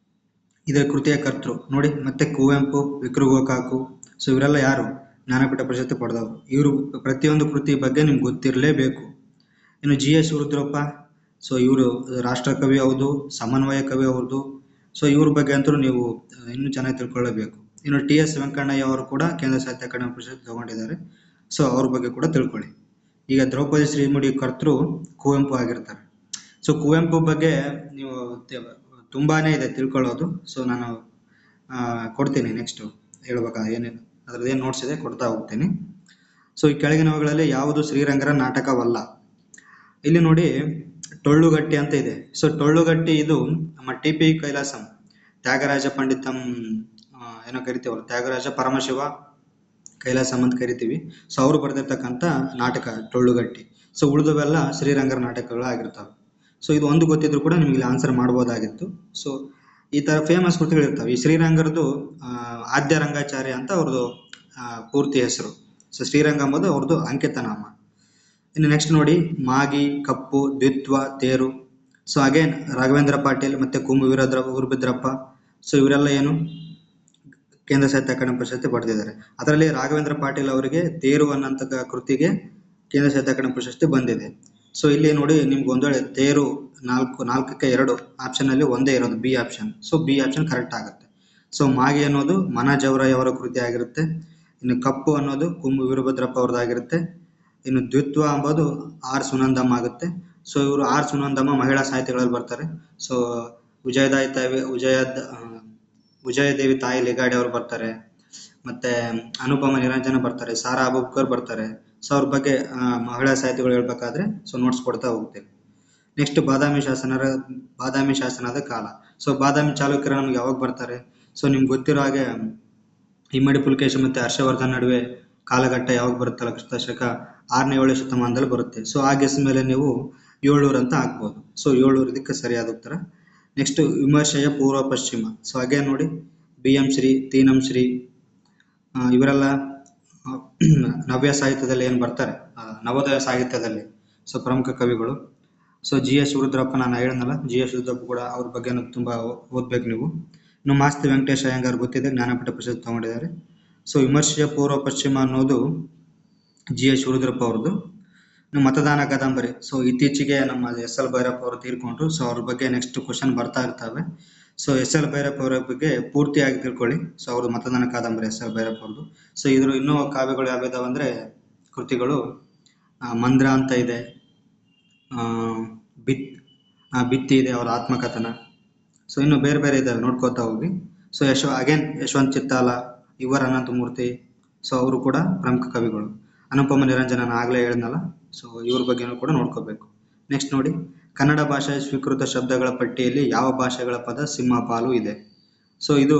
ಇದರ ಕೃತಿಯ ಕರ್ತೃ ನೋಡಿ. ಮತ್ತೆ ಕುವೆಂಪು, ವಿಕ್ರು ಗೋಕಾಕು. ಸೊ ಇವರೆಲ್ಲ ಯಾರು ಜ್ಞಾನಪೀಠ ಪ್ರಶಸ್ತಿ ಪಡೆದವರು. ಇವರು ಪ್ರತಿಯೊಂದು ಕೃತಿ ಬಗ್ಗೆ ನಿಮ್ಗೆ ಗೊತ್ತಿರಲೇಬೇಕು. ಇನ್ನು GS ರುದ್ರಪ್ಪ. ಸೊ ಇವರು ರಾಷ್ಟ್ರಕವಿ ಹೌದು, ಸಮನ್ವಯ ಕವಿ ಹೌದು. ಸೊ ಇವ್ರ ಬಗ್ಗೆ ಅಂತೂ ನೀವು ಇನ್ನೂ ಚೆನ್ನಾಗಿ ತಿಳ್ಕೊಳ್ಳಬೇಕು. ಇನ್ನು TS ವೆಂಕಣ್ಣಯ್ಯ ಅವರು ಕೂಡ ಕೇಂದ್ರ ಸಾಹಿತ್ಯ ಅಕಾಡೆಮಿ ಪ್ರಶಸ್ತಿ ತಗೊಂಡಿದ್ದಾರೆ. ಸೊ ಅವ್ರ ಬಗ್ಗೆ ಕೂಡ ತಿಳ್ಕೊಳ್ಳಿ. ಈಗ ದ್ರೌಪದಿ ಶ್ರೀಮುಡಿ ಕರ್ತೃ ಕುವೆಂಪು ಆಗಿರ್ತಾರೆ. ಸೊ ಕುವೆಂಪು ಬಗ್ಗೆ ನೀವು ತುಂಬಾನೇ ಇದೆ ತಿಳ್ಕೊಳ್ಳೋದು. ಸೊ ನಾನು ಕೊಡ್ತೀನಿ ನೆಕ್ಸ್ಟ್ ಹೇಳ್ಬೇಕಾ ಏನೇನು ಅದ್ರದ್ದು ಏನು ನೋಟ್ಸ್ ಇದೆ ಕೊಡ್ತಾ ಹೋಗ್ತೀನಿ. ಸೊ ಈ ಕೆಳಗಿನವುಗಳಲ್ಲಿ ಯಾವುದು ಶ್ರೀರಂಗರ ನಾಟಕವಲ್ಲ. ಇಲ್ಲಿ ನೋಡಿ, ಟೊಳ್ಳುಗಟ್ಟಿ ಅಂತ ಇದೆ. ಸೊ ಟೊಳ್ಳುಗಟ್ಟಿ ಇದು ನಮ್ಮ TP ಕೈಲಾಸಂ, ತ್ಯಾಗರಾಜ ಪಂಡಿತಂ ಏನೋ ಕರಿತೀವಲ್ಲ, ತ್ಯಾಗರಾಜ ಪರಮಶಿವ ಕೈಲಾಸಂ ಅಂತ ಕರಿತೀವಿ. ಸೊ ಅವರು ಬರೆದಿರ್ತಕ್ಕಂಥ ನಾಟಕ ಟೊಳ್ಳುಗಟ್ಟಿ. ಸೊ ಉಳಿದವೆಲ್ಲ ಶ್ರೀರಂಗರ ನಾಟಕಗಳು ಆಗಿರ್ತವೆ. ಸೊ ಇದು ಒಂದು ಗೊತ್ತಿದ್ರು ಕೂಡ ನಿಮ್ಗೆ ಇಲ್ಲಿ ಆನ್ಸರ್ ಮಾಡ್ಬೋದಾಗಿತ್ತು. ಸೊ ಈ ತರ ಫೇಮಸ್ ಕೃತಿಗಳು ಇರ್ತವೆ. ಈ ಶ್ರೀರಂಗರದು ಆದ್ಯ ರಂಗಾಚಾರ್ಯ ಅಂತ ಅವ್ರದ್ದು ಪೂರ್ತಿ ಹೆಸರು. ಸೊ ಶ್ರೀರಂಗ ಎಂಬುದು ಅವ್ರದ್ದು ಅಂಕಿತ ನಾಮ. ಇನ್ನು ನೆಕ್ಸ್ಟ್ ನೋಡಿ, ಮಾಗಿ, ಕಪ್ಪು, ದ್ವಿತ್ವ, ತೇರು. ಸೊ ಅಗೇನ್ ರಾಘವೇಂದ್ರ ಪಾಟೀಲ್ ಮತ್ತೆ ಕುಂ ವೀರಭದ್ರಪ್ಪ. ಸೊ ಇವರೆಲ್ಲ ಏನು ಕೇಂದ್ರ ಸಾಹಿತ್ಯ ಅಕಾಡೆಮಿ ಪ್ರಶಸ್ತಿ ಪಡೆದಿದ್ದಾರೆ. ಅದರಲ್ಲಿ ರಾಘವೇಂದ್ರ ಪಾಟೀಲ್ ಅವರಿಗೆ ತೇರು ಅನ್ನಂತ ಕೃತಿಗೆ ಕೇಂದ್ರ ಸಾಹಿತ್ಯ ಅಕಾಡೆಮಿ ಪ್ರಶಸ್ತಿ ಬಂದಿದೆ. ಸೊ ಇಲ್ಲಿ ನೋಡಿ, ನಿಮ್ಗೆ ಒಂದು ವೇಳೆ ತೇರು 4ಕ್ಕೆ 2 ಆಪ್ಷನ್ ಅಲ್ಲಿ ಒಂದೇ ಇರೋದು B option. So B option correct ಆಗುತ್ತೆ. ಸೊ ಮಾಗಿ ಅನ್ನೋದು ಮನ ಜವರಾಯ್ ಅವರ ಕೃತಿ ಆಗಿರುತ್ತೆ. ಇನ್ನು ಕಪ್ಪು ಅನ್ನೋದು ಕುಂ ವೀರಭದ್ರಪ್ಪ ಅವ್ರದ್ದಾಗಿರುತ್ತೆ. ಇನ್ನು ದ್ವಿತ್ವ ಎಂಬುದು ಆರ್ ಸುನಂದಮ್ಮ ಆಗುತ್ತೆ. ಸೊ ಇವರು ಆರ್ ಸುನಂದಮ್ಮ ಮಹಿಳಾ ಸಾಹಿತ್ಯಗಳಲ್ಲಿ ಬರ್ತಾರೆ. ಸೊ ವಿಜಯದೇವಿ ತಾಯಿ ಲಿಗಾಡಿ ಅವರು ಬರ್ತಾರೆ. ಮತ್ತೆ ಅನುಪಮ ನಿರಂಜನ ಬರ್ತಾರೆ. ಸಾರಾ ಅಬೂಬ್ಕರ್ ಬರ್ತಾರೆ. ಸೊ ಅವ್ರ ಬಗ್ಗೆ ಮಹಿಳಾ ಸಾಹಿತ್ಯಗಳು ಹೇಳ್ಬೇಕಾದ್ರೆ ಸೊ ನೋಟ್ಸ್ ಕೊಡ್ತಾ ಹೋಗ್ತೇವೆ. ನೆಕ್ಸ್ಟ್ ಬಾದಾಮಿ ಶಾಸನದ ಕಾಲ. ಸೊ ಬಾದಾಮಿ ಚಾಲುಕ್ಯರು ನಮ್ಗೆ ಯಾವಾಗ ಬರ್ತಾರೆ? ಸೊ ನಿಮ್ಗೆ ಗೊತ್ತಿರೋ ಹಾಗೆ ಇಮ್ಮಡಿ ಪುಲಕೇಶಿ ಮತ್ತೆ ಹರ್ಷವರ್ಧನ್ ನಡುವೆ ಕಾಲಘಟ್ಟ ಯಾವಾಗ ಬರುತ್ತಲ್ಲ, ಕ್ರಿಸ್ತಶಕ 6ನೇ-7ನೇ ಶತಮಾನದಲ್ಲಿ ಬರುತ್ತೆ. ಸೊ ಆ ಗೆಸ್ ಮೇಲೆ ನೀವು 700 ಅಂತ ಹಾಕ್ಬೋದು. ಸೊ 700 ಇದಕ್ಕೆ ಸರಿಯಾದ ಉತ್ತರ. ನೆಕ್ಸ್ಟ್ ವಿಮರ್ಶೆಯ ಪೂರ್ವ ಪಶ್ಚಿಮ. ಸೊ ಹಾಗೆ ನೋಡಿ, BM ಶ್ರೀ, ತೀನಂ ಶ್ರೀ ಇವರೆಲ್ಲ ನವ್ಯ ಸಾಹಿತ್ಯದಲ್ಲಿ ಏನು ಬರ್ತಾರೆ, ನವೋದಯ ಸಾಹಿತ್ಯದಲ್ಲಿ ಸೊ ಪ್ರಮುಖ ಕವಿಗಳು. ಸೊ GS ರುದ್ರಪ್ಪ ನಾನು ಹೇಳಿದ್ನಲ್ಲ, GS ರುದ್ರಪ್ಪ ಕೂಡ ಅವ್ರ ಬಗ್ಗೆ ತುಂಬಾ ಓದ್ಬೇಕು ನೀವು. ಇನ್ನು ಮಾಸ್ತಿ ವೆಂಕಟೇಶ ಅಯ್ಯಂಗಾರ್ ಗೊತ್ತಿದೆ, ಜ್ಞಾನಪೀಠ ಪ್ರಶಸ್ತಿ ತಗೊಂಡಿದ್ದಾರೆ. ಸೊ ವಿಮರ್ಶೆಯ ಪೂರ್ವ ಪಶ್ಚಿಮ ಅನ್ನೋದು GS ರುದ್ರಪ್ಪ ಅವ್ರದ್ದು. ಇನ್ನು ಮತದಾನ ಕಾದಂಬರಿ. ಸೊ ಇತ್ತೀಚೆಗೆ ನಮ್ಮ SL ಭೈರಪ್ಪ ಅವರು ತೀರ್ಕೊಂಡ್ರು. ಸೊ ಅವ್ರ ಬಗ್ಗೆ ನೆಕ್ಸ್ಟ್ ಕ್ವಶನ್ ಬರ್ತಾ ಇರ್ತವೆ. ಸೊ SL ಭೈರಪ್ಪ ಅವರ ಬಗ್ಗೆ ಪೂರ್ತಿಯಾಗಿ ತಿಳ್ಕೊಳ್ಳಿ. ಸೊ ಅವ್ರದ್ದು ಮತದಾನ ಕಾದಂಬರಿ SL ಭೈರಪ್ಪ ಅವ್ರದ್ದು. ಸೊ ಇದ್ರ ಇನ್ನೂ ಕಾವ್ಯಗಳು ಯಾವ್ಯಾವ ಅಂದ್ರೆ ಕೃತಿಗಳು ಮಂದ್ರ ಅಂತ ಇದೆ, ಬಿತ್ತಿ ಇದೆ, ಅವರ ಆತ್ಮಕಥನ. ಸೊ ಇನ್ನು ಬೇರೆ ಬೇರೆ ಇದಾವೆ, ನೋಡ್ಕೋತಾ ಹೋಗಿ. ಸೊ ಯಶವಂತ್ ಚಿತ್ತಾಲ, ಇವರ ಅನಂತಮೂರ್ತಿ. ಸೊ ಅವರು ಕೂಡ ಪ್ರಮುಖ ಕವಿಗಳು. ಅನುಪಮ ನಿರಂಜನ ನಾನು ಆಗ್ಲೇ ಹೇಳಿದ್ನಲ್ಲ. ಸೊ ಇವ್ರ ಬಗ್ಗೆನೂ ಕೂಡ ನೋಡ್ಕೋಬೇಕು. ನೆಕ್ಸ್ಟ್ ನೋಡಿ, ಕನ್ನಡ ಭಾಷೆಯ ಸ್ವೀಕೃತ ಶಬ್ದಗಳ ಪಟ್ಟಿಯಲ್ಲಿ ಯಾವ ಭಾಷೆಗಳ ಪದ ಸಿಂಹಪಾಲು ಇದೆ? ಸೊ ಇದು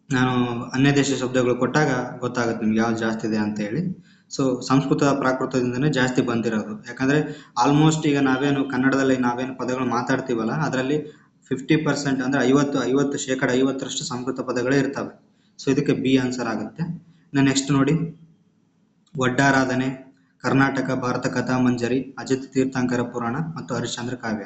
ನಾನು ಅನ್ಯ ದೇಶ ಶಬ್ದಗಳು ಕೊಟ್ಟಾಗ ಗೊತ್ತಾಗುತ್ತೆ ನಿಮ್ಗೆ ಯಾವ್ದು ಜಾಸ್ತಿ ಇದೆ ಅಂತ ಹೇಳಿ. ಸೊ ಸಂಸ್ಕೃತ ಪ್ರಾಕೃತದಿಂದನೇ ಜಾಸ್ತಿ ಬಂದಿರೋದು. ಯಾಕಂದ್ರೆ ಆಲ್ಮೋಸ್ಟ್ ಈಗ ನಾವೇನು ಕನ್ನಡದಲ್ಲಿ ನಾವೇನು ಪದಗಳು ಮಾತಾಡ್ತೀವಲ್ಲ, ಅದರಲ್ಲಿ 50% ಅಂದ್ರೆ 50% ಸಂಸ್ಕೃತ ಪದಗಳೇ ಇರ್ತವೆ. ಸೊ ಇದಕ್ಕೆ B ಆನ್ಸರ್ ಆಗುತ್ತೆ. ನೆಕ್ಸ್ಟ್ ನೋಡಿ, ಒಡ್ಡಾರಾಧನೆ, ಕರ್ನಾಟಕ ಭಾರತ ಕಥಾಮಂಜರಿ, ಅಜಿತ ತೀರ್ಥಂಕರ ಪುರಾಣ ಮತ್ತು ಹರಿಶ್ಚಂದ್ರ ಕಾವ್ಯ.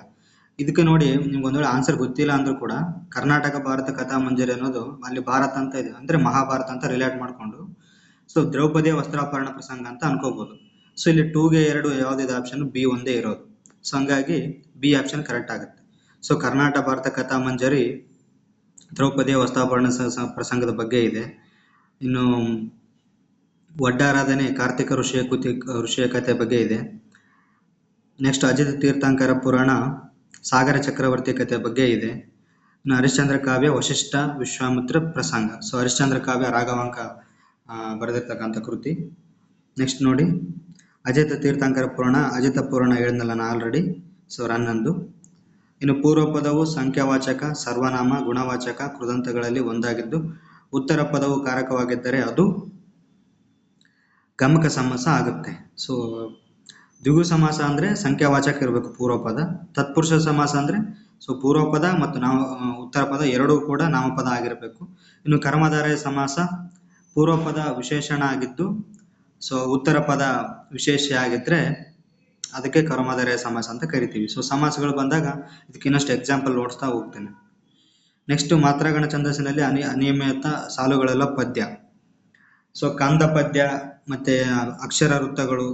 ಇದಕ್ಕೆ ನೋಡಿ ನಿಮ್ಗೆ ಒಂದ್ ವೇಳೆ ಆನ್ಸರ್ ಗೊತ್ತಿಲ್ಲ ಅಂದ್ರೂ ಕೂಡ ಕರ್ನಾಟಕ ಭಾರತ ಕಥಾಮಂಜರಿ ಅನ್ನೋದು ಅಲ್ಲಿ ಭಾರತ ಅಂತ ಇದೆ, ಅಂದ್ರೆ ಮಹಾಭಾರತ ಅಂತ ರಿಲೇಟ್ ಮಾಡ್ಕೊಂಡು ಸೊ ದ್ರೌಪದಿಯ ವಸ್ತ್ರಾಪರಣ ಪ್ರಸಂಗ ಅಂತ ಅನ್ಕೋಬಹುದು. ಸೊ ಇಲ್ಲಿ 2ಗೆ 2 ಯಾವ್ದಿದೆ ಆಪ್ಷನ್? ಬಿ ಒಂದೇ ಇರೋದು. ಸೊ ಹಂಗಾಗಿ ಬಿ ಆಪ್ಷನ್ ಕರೆಕ್ಟ್ ಆಗುತ್ತೆ. ಸೊ ಕರ್ನಾಟಕ ಭಾರತ ಕಥಾಮಂಜರಿ ದ್ರೌಪದಿಯ ವಸ್ತ್ರಾಪರಣ ಪ್ರಸಂಗದ ಬಗ್ಗೆ ಇದೆ. ಇನ್ನು ವಡ್ಡಾರಾಧನೆ ಕಾರ್ತಿಕ ಋಷಿಯ ಕಥೆ ಬಗ್ಗೆ ಇದೆ. ನೆಕ್ಸ್ಟ್ ಅಜಿತ ತೀರ್ಥಂಕರ ಪುರಾಣ ಸಾಗರ ಚಕ್ರವರ್ತಿ ಕಥೆ ಬಗ್ಗೆ ಇದೆ. ಇನ್ನು ಹರಿಶ್ಚಂದ್ರ ಕಾವ್ಯ ವಶಿಷ್ಠ ವಿಶ್ವಾಮಿತ್ರ ಪ್ರಸಂಗ. ಸೊ ಹರಿಶ್ಚಂದ್ರ ಕಾವ್ಯ ರಾಘವಾಂಕ ಬರೆದಿರ್ತಕ್ಕಂಥ ಕೃತಿ. ನೆಕ್ಸ್ಟ್ ನೋಡಿ ಅಜಿತ ತೀರ್ಥಂಕರ ಪುರಾಣ, ಅಜಿತ ಪುರಾಣ ಹೇಳಿದ್ನಲ್ಲ ನಾನು ಆಲ್ರೆಡಿ, ಸೊ 11. ಇನ್ನು ಪೂರ್ವ ಪದವು ಸಂಖ್ಯಾವಾಚಕ, ಸರ್ವನಾಮ, ಗುಣವಾಚಕ, ಕೃದಂತಗಳಲ್ಲಿ ಒಂದಾಗಿದ್ದು ಉತ್ತರ ಪದವು ಕಾರಕವಾಗಿದ್ದರೆ ಅದು ಗಮಕ ಸಮಾಸ ಆಗುತ್ತೆ. ಸೊ ದ್ವಿಗು ಸಮಾಸ ಅಂದ್ರೆ ಸಂಖ್ಯಾವಾಚಕ ಇರಬೇಕು ಪೂರ್ವ ಪದ. ತತ್ಪುರುಷ ಸಮಾಸ ಅಂದ್ರೆ ಸೊ ಪೂರ್ವ ಪದ ಮತ್ತು ಉತ್ತರ ಪದ ಎರಡೂ ಕೂಡ ನಾಮಪದ ಆಗಿರಬೇಕು. ಇನ್ನು ಕರ್ಮಧಾರಯ ಸಮಾಸ ಪೂರ್ವ ಪದ ವಿಶೇಷಣ ಆಗಿದ್ದು ಸೊ ಉತ್ತರ ಪದ ವಿಶೇಷ ಆಗಿದ್ರೆ ಅದಕ್ಕೆ ಕರ್ಮಧಾರಯ ಸಮಾಸ ಅಂತ ಕರಿತೀವಿ. ಸೊ ಸಮಾಸಗಳು ಬಂದಾಗ ಇದಕ್ಕೆ ಇನ್ನಷ್ಟು ಎಕ್ಸಾಂಪಲ್ ನೋಡ್ತಾ ಹೋಗ್ತೇನೆ. ನೆಕ್ಸ್ಟ್ ಮಾತ್ರಾಗಣ ಛಂದಸ್ಸಿನಲ್ಲಿ ಅನಿಯಮಿತ ಸಾಲುಗಳೆಲ್ಲ ಪದ್ಯ. ಸೊ ಕಂದ ಪದ್ಯ ಮತ್ತೆ ಅಕ್ಷರ ವೃತ್ತಗಳು,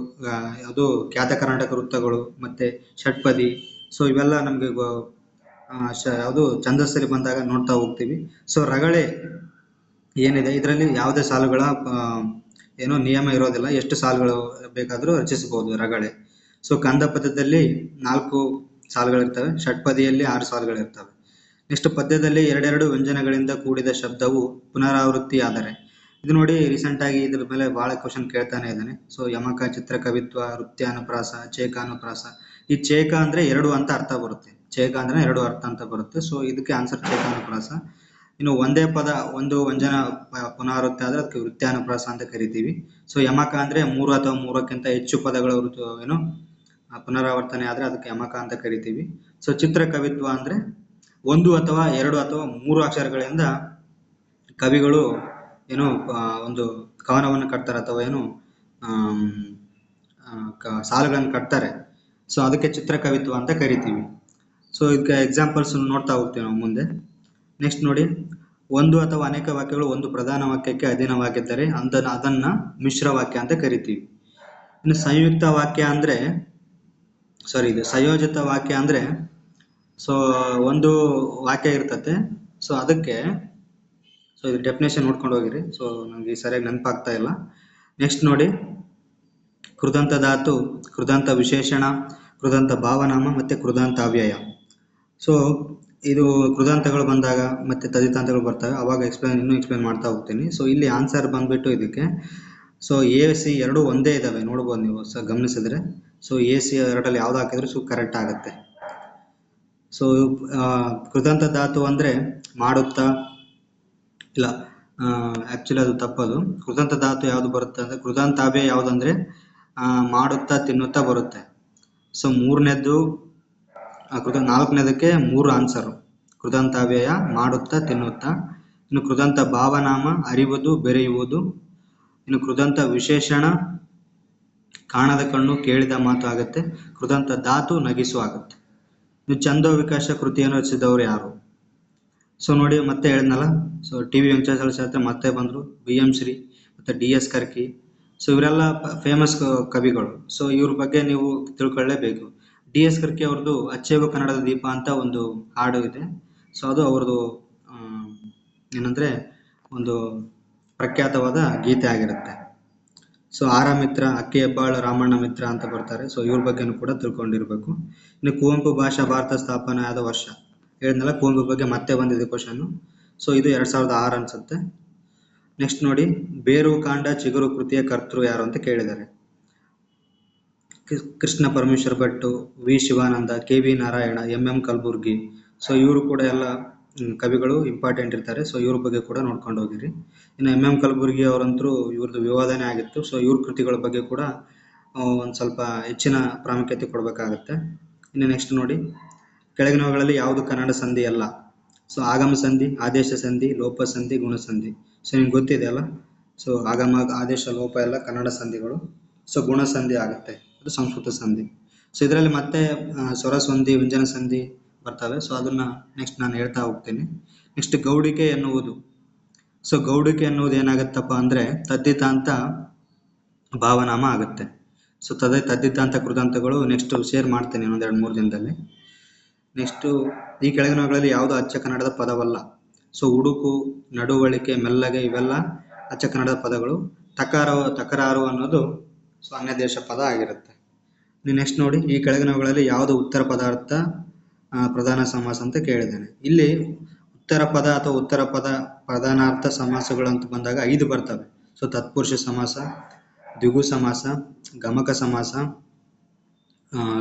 ಅದು ಖ್ಯಾತ ಕರ್ನಾಟಕ ವೃತ್ತಗಳು ಮತ್ತೆ ಷಟ್ಪದಿ, ಸೊ ಇವೆಲ್ಲ ನಮ್ಗೆ ಯಾವುದು ಛಂದಸ್ಸಲ್ಲಿ ಬಂದಾಗ ನೋಡ್ತಾ ಹೋಗ್ತೀವಿ. ಸೊ ರಗಳೆ ಏನಿದೆ ಇದರಲ್ಲಿ ಯಾವುದೇ ಸಾಲುಗಳ ಏನೋ ನಿಯಮ ಇರೋದಿಲ್ಲ, ಎಷ್ಟು ಸಾಲುಗಳು ಬೇಕಾದರೂ ರಚಿಸಬಹುದು ರಗಳೆ. ಸೊ ಕಂದ ಪದ್ಯದಲ್ಲಿ 4 ಸಾಲುಗಳಿರ್ತವೆ, ಷಟ್ಪದಿಯಲ್ಲಿ 6 ಸಾಲುಗಳಿರ್ತವೆ. ನೆಕ್ಸ್ಟ್ ಪದ್ಯದಲ್ಲಿ 2 ವ್ಯಂಜನಗಳಿಂದ ಕೂಡಿದ ಶಬ್ದವು ಪುನರಾವೃತ್ತಿ ಆದರೆ, ಇದು ನೋಡಿ ರೀಸೆಂಟ್ ಆಗಿ ಇದ್ರ ಮೇಲೆ ಬಹಳ ಕ್ವಶನ್ ಕೇಳ್ತಾನೆ ಇದ್ದಾನೆ. ಸೊ ಯಮಕ, ಚಿತ್ರಕವಿತ್ವ, ವೃತ್ಯಾನುಪ್ರಾಸ, ಚೇಕಾನುಪ್ರಾಸ. ಈ ಚೇಕ ಅಂದ್ರೆ 2 ಅಂತ ಅರ್ಥ ಬರುತ್ತೆ, ಚೇಕ ಅಂದ್ರೆ 2 ಅರ್ಥ ಅಂತ ಬರುತ್ತೆ. ಸೊ ಇದಕ್ಕೆ ಆನ್ಸರ್ ಚೇಕಾನುಪ್ರಾಸ. ಇನ್ನು ಒಂದೇ ಪದ ಒಂದು ವ್ಯಂಜನ ಪುನರಾವೃತ್ತಿ ಆದ್ರೆ ಅದಕ್ಕೆ ವೃತ್ಯಾನುಪ್ರಾಸ ಅಂತ ಕರಿತೀವಿ. ಸೊ ಯಮಕ ಅಂದ್ರೆ 3 ಅಥವಾ 3ಕ್ಕಿಂತ ಹೆಚ್ಚು ಪದಗಳ ಏನು ಪುನರಾವರ್ತನೆ ಆದ್ರೆ ಅದಕ್ಕೆ ಯಮಕ ಅಂತ ಕರಿತೀವಿ. ಸೊ ಚಿತ್ರಕವಿತ್ವ ಅಂದ್ರೆ 1 ಅಥವಾ 2 ಅಥವಾ 3 ಅಕ್ಷರಗಳಿಂದ ಕವಿಗಳು ಏನು ಒಂದು ಕವನವನ್ನು ಕಟ್ತಾರೆ ಅಥವಾ ಏನು ಸಾಲುಗಳನ್ನು ಕಟ್ತಾರೆ. ಸೊ ಅದಕ್ಕೆ ಚಿತ್ರಕವಿತ್ವ ಅಂತ ಕರಿತೀವಿ. ಸೊ ಇದಕ್ಕೆ ಎಕ್ಸಾಂಪಲ್ಸ್ ನೋಡ್ತಾ ಹೋಗ್ತೀವಿ ನಾವು ಮುಂದೆ. ನೆಕ್ಸ್ಟ್ ನೋಡಿ, 1 ಅಥವಾ ಅನೇಕ ವಾಕ್ಯಗಳು ಒಂದು ಪ್ರಧಾನ ವಾಕ್ಯಕ್ಕೆ ಅಧೀನವಾಗಿದ್ದರೆ ಅದನ್ನ ಮಿಶ್ರ ವಾಕ್ಯ ಅಂತ ಕರಿತೀವಿ. ಇನ್ನು ಸಂಯುಕ್ತ ವಾಕ್ಯ ಅಂದ್ರೆ ಇದು ಸಂಯೋಜಿತ ವಾಕ್ಯ ಅಂದ್ರೆ ಸೊ ಒಂದು ವಾಕ್ಯ ಇರ್ತತೆ, ಸೊ ಅದಕ್ಕೆ ಸೊ ಇದು ಡೆಫಿನೇಷನ್ ನೋಡ್ಕೊಂಡು ಹೋಗಿರಿ. ಸೊ ನನಗೆ ಸರಿಯಾಗಿ ನೆನಪಾಗ್ತಾ ಇಲ್ಲ. ನೆಕ್ಸ್ಟ್ ನೋಡಿ, ಕೃದಂತ ಧಾತು, ಕೃದಂತ ವಿಶೇಷಣ, ಕೃದಂತ ಭಾವನಾಮ ಮತ್ತೆ ಕೃದಂತ ಅವ್ಯಯ. ಸೊ ಇದು ಕೃದಂತಗಳು ಬಂದಾಗ ಮತ್ತೆ ತದಿತಾಂತಗಳು ಬರ್ತವೆ, ಅವಾಗ ಇನ್ನೂ ಎಕ್ಸ್ಪ್ಲೇನ್ ಮಾಡ್ತಾ ಹೋಗ್ತೀನಿ. ಸೊ ಇಲ್ಲಿ ಆನ್ಸರ್ ಬಂದ್ಬಿಟ್ಟು ಇದಕ್ಕೆ ಸೊ ಎ ಸಿ ಎರಡೂ ಒಂದೇ ಇದಾವೆ, ನೋಡ್ಬೋದು ನೀವು ಗಮನಿಸಿದ್ರೆ. ಸೊ ಎ ಸಿ ಎರಡಲ್ಲಿ ಯಾವ್ದು ಹಾಕಿದ್ರು ಸೊ ಕರೆಕ್ಟ್ ಆಗುತ್ತೆ. ಸೊ ಕೃದಂತ ಧಾತು ಅಂದ್ರೆ ಮಾಡುತ್ತಾ, ಇಲ್ಲ ಆಕ್ಚುಲಿ ಅದು ತಪ್ಪದು. ಕೃದಂತ ಧಾತು ಯಾವ್ದು ಬರುತ್ತೆ ಅಂದ್ರೆ ಕೃದಂತಾವ್ಯಯ ಯಾವ್ದಂದ್ರೆ ಮಾಡುತ್ತಾ ತಿನ್ನುತ್ತಾ ಬರುತ್ತೆ. ಸೊ 3ನೇದ್ದು 4ನೇದಕ್ಕೆ 3 ಆನ್ಸರು, ಕೃದಂತಾವ್ಯಯ, ಮಾಡುತ್ತಾ, ತಿನ್ನುತ್ತಾ. ಇನ್ನು ಕೃದಂತ ಭಾವನಾಮ ಅರಿವುದು, ಬೆರೆಯುವುದು. ಇನ್ನು ಕೃದಂತ ವಿಶೇಷಣ ಕಾಣದ ಕಣ್ಣು, ಕೇಳಿದ ಮಾತು ಆಗುತ್ತೆ. ಕೃದಂತ ಧಾತು ನಗಿಸು ಆಗುತ್ತೆ. ಇನ್ನು ಛಂದೋ ವಿಕಾಸ ಕೃತಿಯನ್ನು ರಚಿಸಿದವರು ಯಾರು? ಸೊ ನೋಡಿ ಮತ್ತೆ ಹೇಳಿದ್ನಲ್ಲ, ಸೊ ಟಿ.ವಿ. ವೆಂಕಟೇಶ್ವರ ಶಾಸ್ತ್ರಿ ಮತ್ತೆ ಬಂದರು, ಬಿ.ಎಂ. ಶ್ರೀ ಮತ್ತು ಡಿ.ಎಸ್. ಕರ್ಕಿ. ಸೊ ಇವರೆಲ್ಲ ಫೇಮಸ್ ಕವಿಗಳು. ಸೊ ಇವ್ರ ಬಗ್ಗೆ ನೀವು ತಿಳ್ಕೊಳ್ಳೇಬೇಕು. ಡಿ.ಎಸ್. ಕರ್ಕಿ ಅವ್ರದ್ದು ಅಚ್ಚೇವು ಕನ್ನಡದ ದೀಪ ಅಂತ ಒಂದು ಹಾಡು ಇದೆ. ಸೊ ಅದು ಅವ್ರದ್ದು ಏನಂದ್ರೆ ಒಂದು ಪ್ರಖ್ಯಾತವಾದ ಗೀತೆ ಆಗಿರುತ್ತೆ. ಸೊ ಆರ ಮಿತ್ರ, ಅಕ್ಕಿ ಹೆಬ್ಬಾಳು, ರಾಮಣ್ಣ ಮಿತ್ರ ಅಂತ ಬರ್ತಾರೆ. ಸೊ ಇವ್ರ ಬಗ್ಗೆನೂ ಕೂಡ ತಿಳ್ಕೊಂಡಿರ್ಬೇಕು. ಇನ್ನು ಕುವೆಂಪು ಭಾಷಾ ಭಾರತ ಸ್ಥಾಪನೆ ಆದ ವರ್ಷ ಹೇಳಿದ್ನಲ್ಲ, ಕುವೆಂಪು ಬಗ್ಗೆ ಮತ್ತೆ ಬಂದಿದೆ ಕ್ವಶನ್. ಸೊ ಇದು 2006 ಅನ್ಸುತ್ತೆ. ನೆಕ್ಸ್ಟ್ ನೋಡಿ, ಬೇರು ಕಾಂಡ ಚಿಗುರು ಕೃತಿಯ ಕರ್ತೃ ಯಾರು ಅಂತ ಕೇಳಿದ್ದಾರೆ. Krishna Parameshwara Bhat, V Shivananda, K V. Narayana, M M. Kalburgi. So ಇವರು ಕೂಡ ಎಲ್ಲ ಕವಿಗಳು ಇಂಪಾರ್ಟೆಂಟ್ ಇರ್ತಾರೆ. ಸೊ ಇವ್ರ ಬಗ್ಗೆ ಕೂಡ ನೋಡ್ಕೊಂಡು ಹೋಗಿರಿ. ಇನ್ನು ಎಂ.ಎಂ. ಕಲಬುರ್ಗಿ ಅವರಂತರೂ ಇವ್ರದ್ದು ವಿವಾದನೆ ಆಗಿತ್ತು. ಸೊ ಇವ್ರ ಕೃತಿಗಳ ಬಗ್ಗೆ ಕೂಡ ಒಂದು ಸ್ವಲ್ಪ ಹೆಚ್ಚಿನ ಪ್ರಾಮುಖ್ಯತೆ ಕೊಡಬೇಕಾಗತ್ತೆ. ಇನ್ನು ನೆಕ್ಸ್ಟ್ ನೋಡಿ, ಕೆಳಗಿನವುಗಳಲ್ಲಿ ಯಾವುದು ಕನ್ನಡ ಸಂಧಿ ಅಲ್ಲ? ಸೊ ಆಗಮ ಸಂಧಿ, ಆದೇಶ ಸಂಧಿ, ಲೋಪ ಸಂಧಿ, ಗುಣ ಸಂಧಿ. ಸೊ ನಿಮ್ಗೆ ಗೊತ್ತಿದೆ ಅಲ್ಲ. ಸೊ ಆಗಮ, ಆದೇಶ, ಲೋಪ ಎಲ್ಲ ಕನ್ನಡ ಸಂಧಿಗಳು. ಸೊ ಗುಣಸಂಧಿ ಆಗುತ್ತೆ, ಅದು ಸಂಸ್ಕೃತ ಸಂಧಿ. ಸೊ ಇದರಲ್ಲಿ ಮತ್ತೆ ಸ್ವರ ಸಂಧಿ, ವ್ಯಂಜನ ಸಂಧಿ ಬರ್ತವೆ. ಸೊ ಅದನ್ನ ನೆಕ್ಸ್ಟ್ ನಾನು ಹೇಳ್ತಾ ಹೋಗ್ತೀನಿ. ನೆಕ್ಸ್ಟ್ ಗೌಡಿಕೆ ಎನ್ನುವುದು. ಸೊ ಗೌಡಿಕೆ ಎನ್ನುವುದು ಏನಾಗುತ್ತಪ್ಪ ಅಂದರೆ ತದ್ದಿತಾಂತ ಭಾವನಾಮ ಆಗುತ್ತೆ. ಸೊ ತದ್ದಿತಾಂತ ಕೃತಾಂತಗಳು ನೆಕ್ಸ್ಟ್ ಶೇರ್ ಮಾಡ್ತೇನೆ ಇನ್ನೊಂದು 2-3 ದಿನದಲ್ಲಿ. ನೆಕ್ಸ್ಟು ಈ ಕೆಳಗಿನವುಗಳಲ್ಲಿ ಯಾವುದು ಅಚ್ಚ ಕನ್ನಡದ ಪದವಲ್ಲ. ಸೊ ಉಡುಕು, ನಡುವಳಿಕೆ, ಮೆಲ್ಲಗೆ ಇವೆಲ್ಲ ಅಚ್ಚ ಕನ್ನಡದ ಪದಗಳು. ತಕರಾರು ಅನ್ನೋದು ಸೊ ಅನ್ಯ ದೇಶ ಪದ ಆಗಿರುತ್ತೆ. ನೆಕ್ಸ್ಟ್ ನೋಡಿ, ಈ ಕೆಳಗಿನವುಗಳಲ್ಲಿ ಯಾವುದು ಉತ್ತರ ಪದಾರ್ಥ ಪ್ರಧಾನ ಸಮಾಸ ಅಂತ ಕೇಳಿದ್ದೇನೆ. ಇಲ್ಲಿ ಉತ್ತರ ಪದ ಅಥವಾ ಉತ್ತರ ಪದ ಪ್ರಧಾನಾರ್ಥ ಸಮಾಸಗಳು ಅಂತ ಬಂದಾಗ 5 ಬರ್ತವೆ. ಸೊ ತತ್ಪುರುಷ ಸಮಾಸ, ದ್ವಿಗು ಸಮಾಸ, ಗಮಕ ಸಮಾಸ,